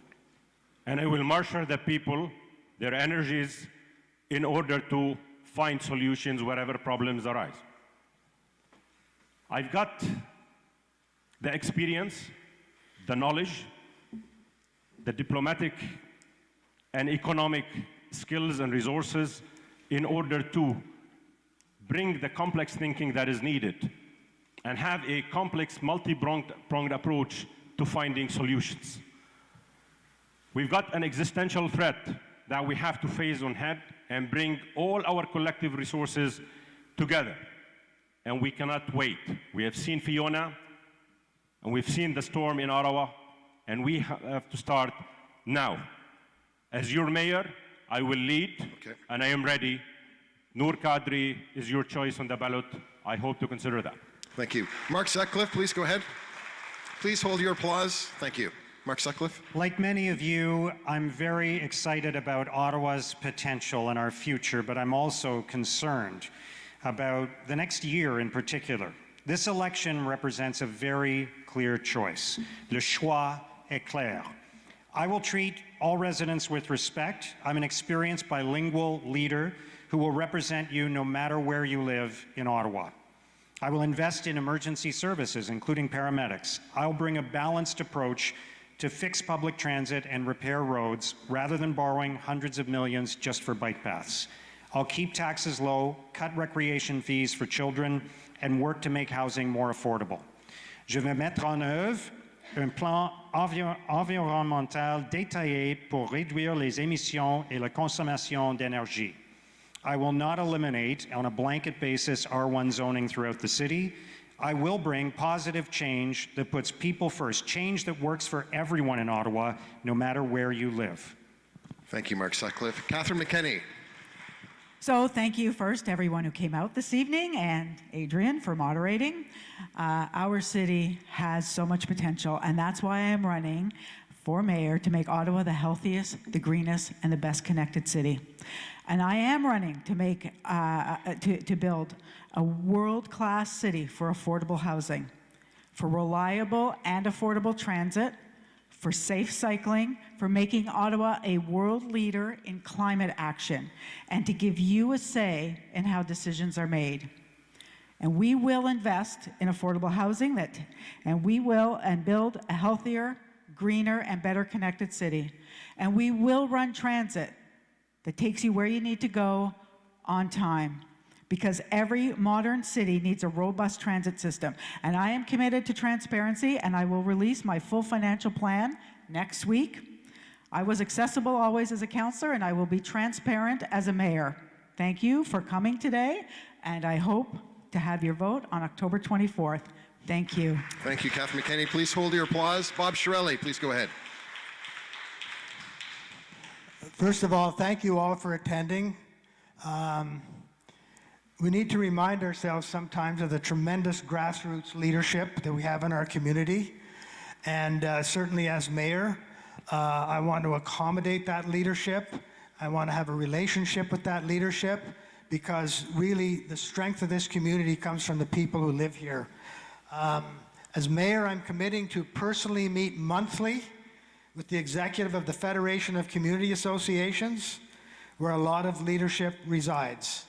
And I will marshal the people, their energies, in order to find solutions wherever problems arise. I've got the experience, the knowledge, the diplomatic and economic skills and resources in order to bring the complex thinking that is needed and have a complex, multi-pronged approach to finding solutions. We've got an existential threat that we have to face on head and bring all our collective resources together. And we cannot wait. We have seen Fiona, and we've seen the storm in Ottawa, and we have to start now. As your mayor, I will lead, and I am ready. Noor Qadri is your choice on the ballot. I hope to consider that. Thank you. Mark Sutcliffe, please go ahead. Please hold your applause. Thank you. Mark Sutcliffe. Like many of you, I'm very excited about Ottawa's potential and our future, but I'm also concerned about the next year in particular. This election represents a very clear choice. Le choix est clair. I will treat all residents with respect. I'm an experienced bilingual leader who will represent you no matter where you live in Ottawa. I will invest in emergency services, including paramedics. I'll bring a balanced approach to fix public transit and repair roads rather than borrowing hundreds of millions just for bike paths. I'll keep taxes low, cut recreation fees for children, and work to make housing more affordable. Je vais mettre en œuvre un plan environnemental détaillé pour réduire les émissions et la consommation d'énergie. I will not eliminate, on a blanket basis, R1 zoning throughout the city. I will bring positive change that puts people first, change that works for everyone in Ottawa, no matter where you live. Thank you, Mark Sutcliffe. Catherine McKenney. So thank you first to everyone who came out this evening and Adrian for moderating. Our city has so much potential, and that's why I'm running for mayor to make Ottawa the healthiest, the greenest, and the best connected city. And I am running to make to build a world-class city for affordable housing, for reliable and affordable transit, for safe cycling, for making Ottawa a world leader in climate action, and to give you a say in how decisions are made. And we will invest in affordable housing and build a healthier, greener, and better connected city. And we will run transit that takes you where you need to go on time, because every modern city needs a robust transit system. And I am committed to transparency, and I will release my full financial plan next week. I was accessible always as a councillor, and I will be transparent as a mayor. Thank you for coming today, and I hope to have your vote on October 24th. Thank you. Thank you, Catherine McKenney. Please hold your applause. Bob Shirelli, please go ahead. First of all, thank you all for attending. We need to remind ourselves sometimes of the tremendous grassroots leadership that we have in our community. And certainly as mayor, I want to accommodate that leadership. I want to have a relationship with that leadership because really the strength of this community comes from the people who live here. As mayor, I'm committing to personally meet monthly with the executive of the Federation of Community Associations, where a lot of leadership resides.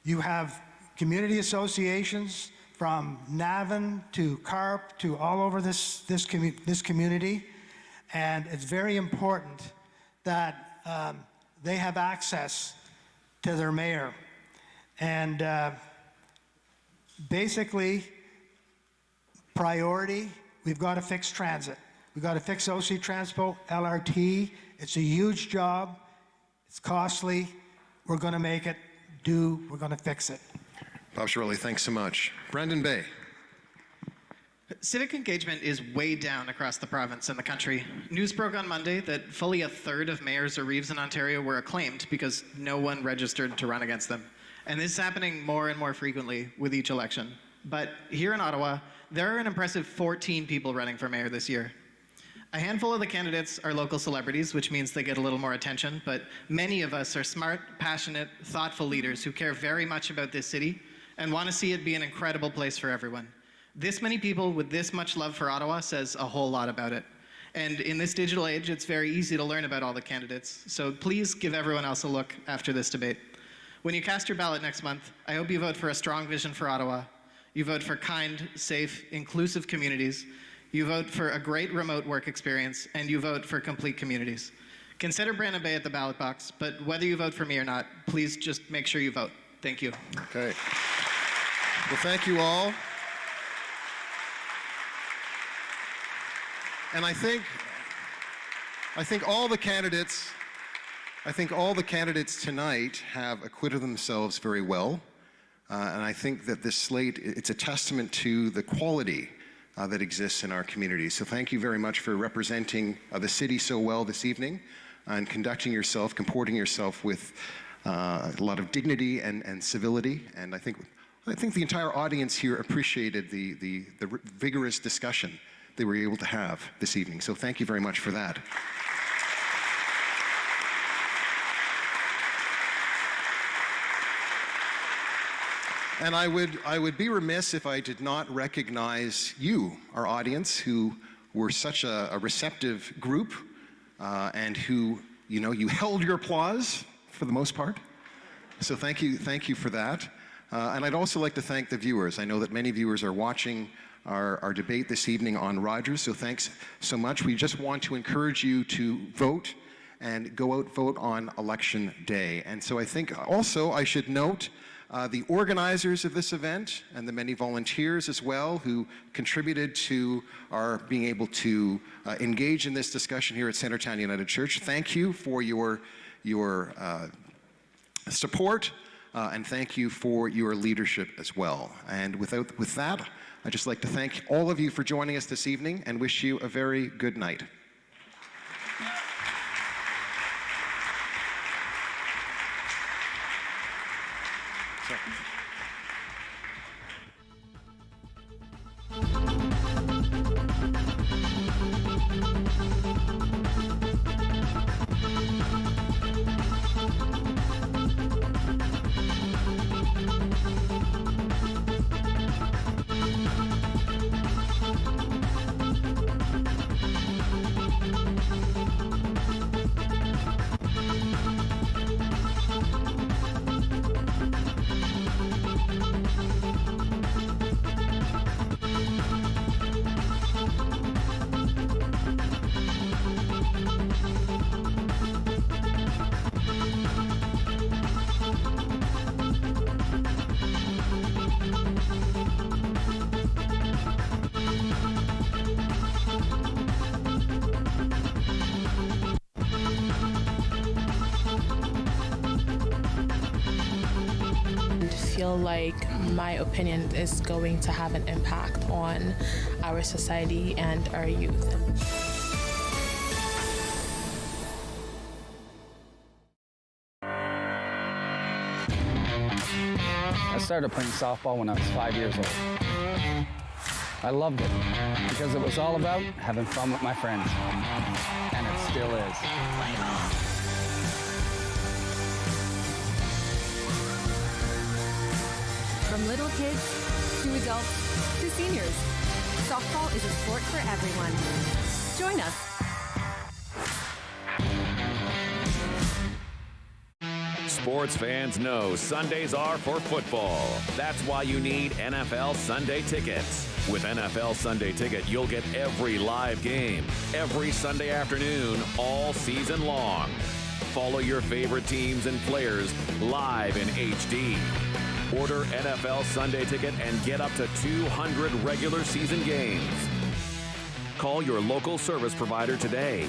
You have community associations from Navan to Carp to all over this community, and it's very important that they have access to their mayor. And basically, priority, we've got to fix transit. We've got to fix OC Transpo, LRT. It's a huge job. It's costly. We're going to make it do. We're going to fix it. Bob Shirelli, thanks so much. Brendan Bay. Civic engagement is way down across the province and the country. News broke on Monday that fully a third of mayors or reeves in Ontario were acclaimed because no one registered to run against them. And this is happening more and more frequently with each election. But here in Ottawa, there are an impressive 14 people running for mayor this year. A handful of the candidates are local celebrities, which means they get a little more attention, but many of us are smart, passionate, thoughtful leaders who care very much about this city and want to see it be an incredible place for everyone. This many people with this much love for Ottawa says a whole lot about it. And in this digital age, it's very easy to learn about all the candidates, so please give everyone else a look after this debate. When you cast your ballot next month, I hope you vote for a strong vision for Ottawa. You vote for kind, safe, inclusive communities. You vote for a great remote work experience, and you vote for complete communities. Consider Brandon Bay at the ballot box, but whether you vote for me or not, please just make sure you vote. Thank you. Okay. Well, thank you all. And I think all the candidates tonight have acquitted themselves very well. And I think that this slate, it's a testament to the quality that exists in our community. So thank you very much for representing the city so well this evening and comporting yourself with a lot of dignity and civility. And I think the entire audience here appreciated the vigorous discussion they were able to have this evening. So thank you very much for that. And I would be remiss if I did not recognize you, our audience, who were such a receptive group and who, you held your applause for the most part. So thank you for that. And I'd also like to thank the viewers. I know that many viewers are watching our debate this evening on Rogers, so thanks so much. We just want to encourage you to vote and go out vote on Election Day. And so I think also I should note the organizers of this event and the many volunteers as well who contributed to our being able to engage in this discussion here at Centretown United Church. Thank you for your support and thank you for your leadership as well. And with that, I'd just like to thank all of you for joining us this evening and wish you a very good night. feel like my opinion is going to have an impact on our society and our youth. I started playing softball when I was 5 years old. I loved it because it was all about having fun with my friends, and it still is. From little kids to adults to seniors, softball is a sport for everyone. Join us. Sports fans know Sundays are for football. That's why you need NFL Sunday tickets. With NFL Sunday Ticket, you'll get every live game, every Sunday afternoon, all season long. Follow your favorite teams and players live in HD. Order NFL Sunday Ticket and get up to 200 regular season games. Call your local service provider today.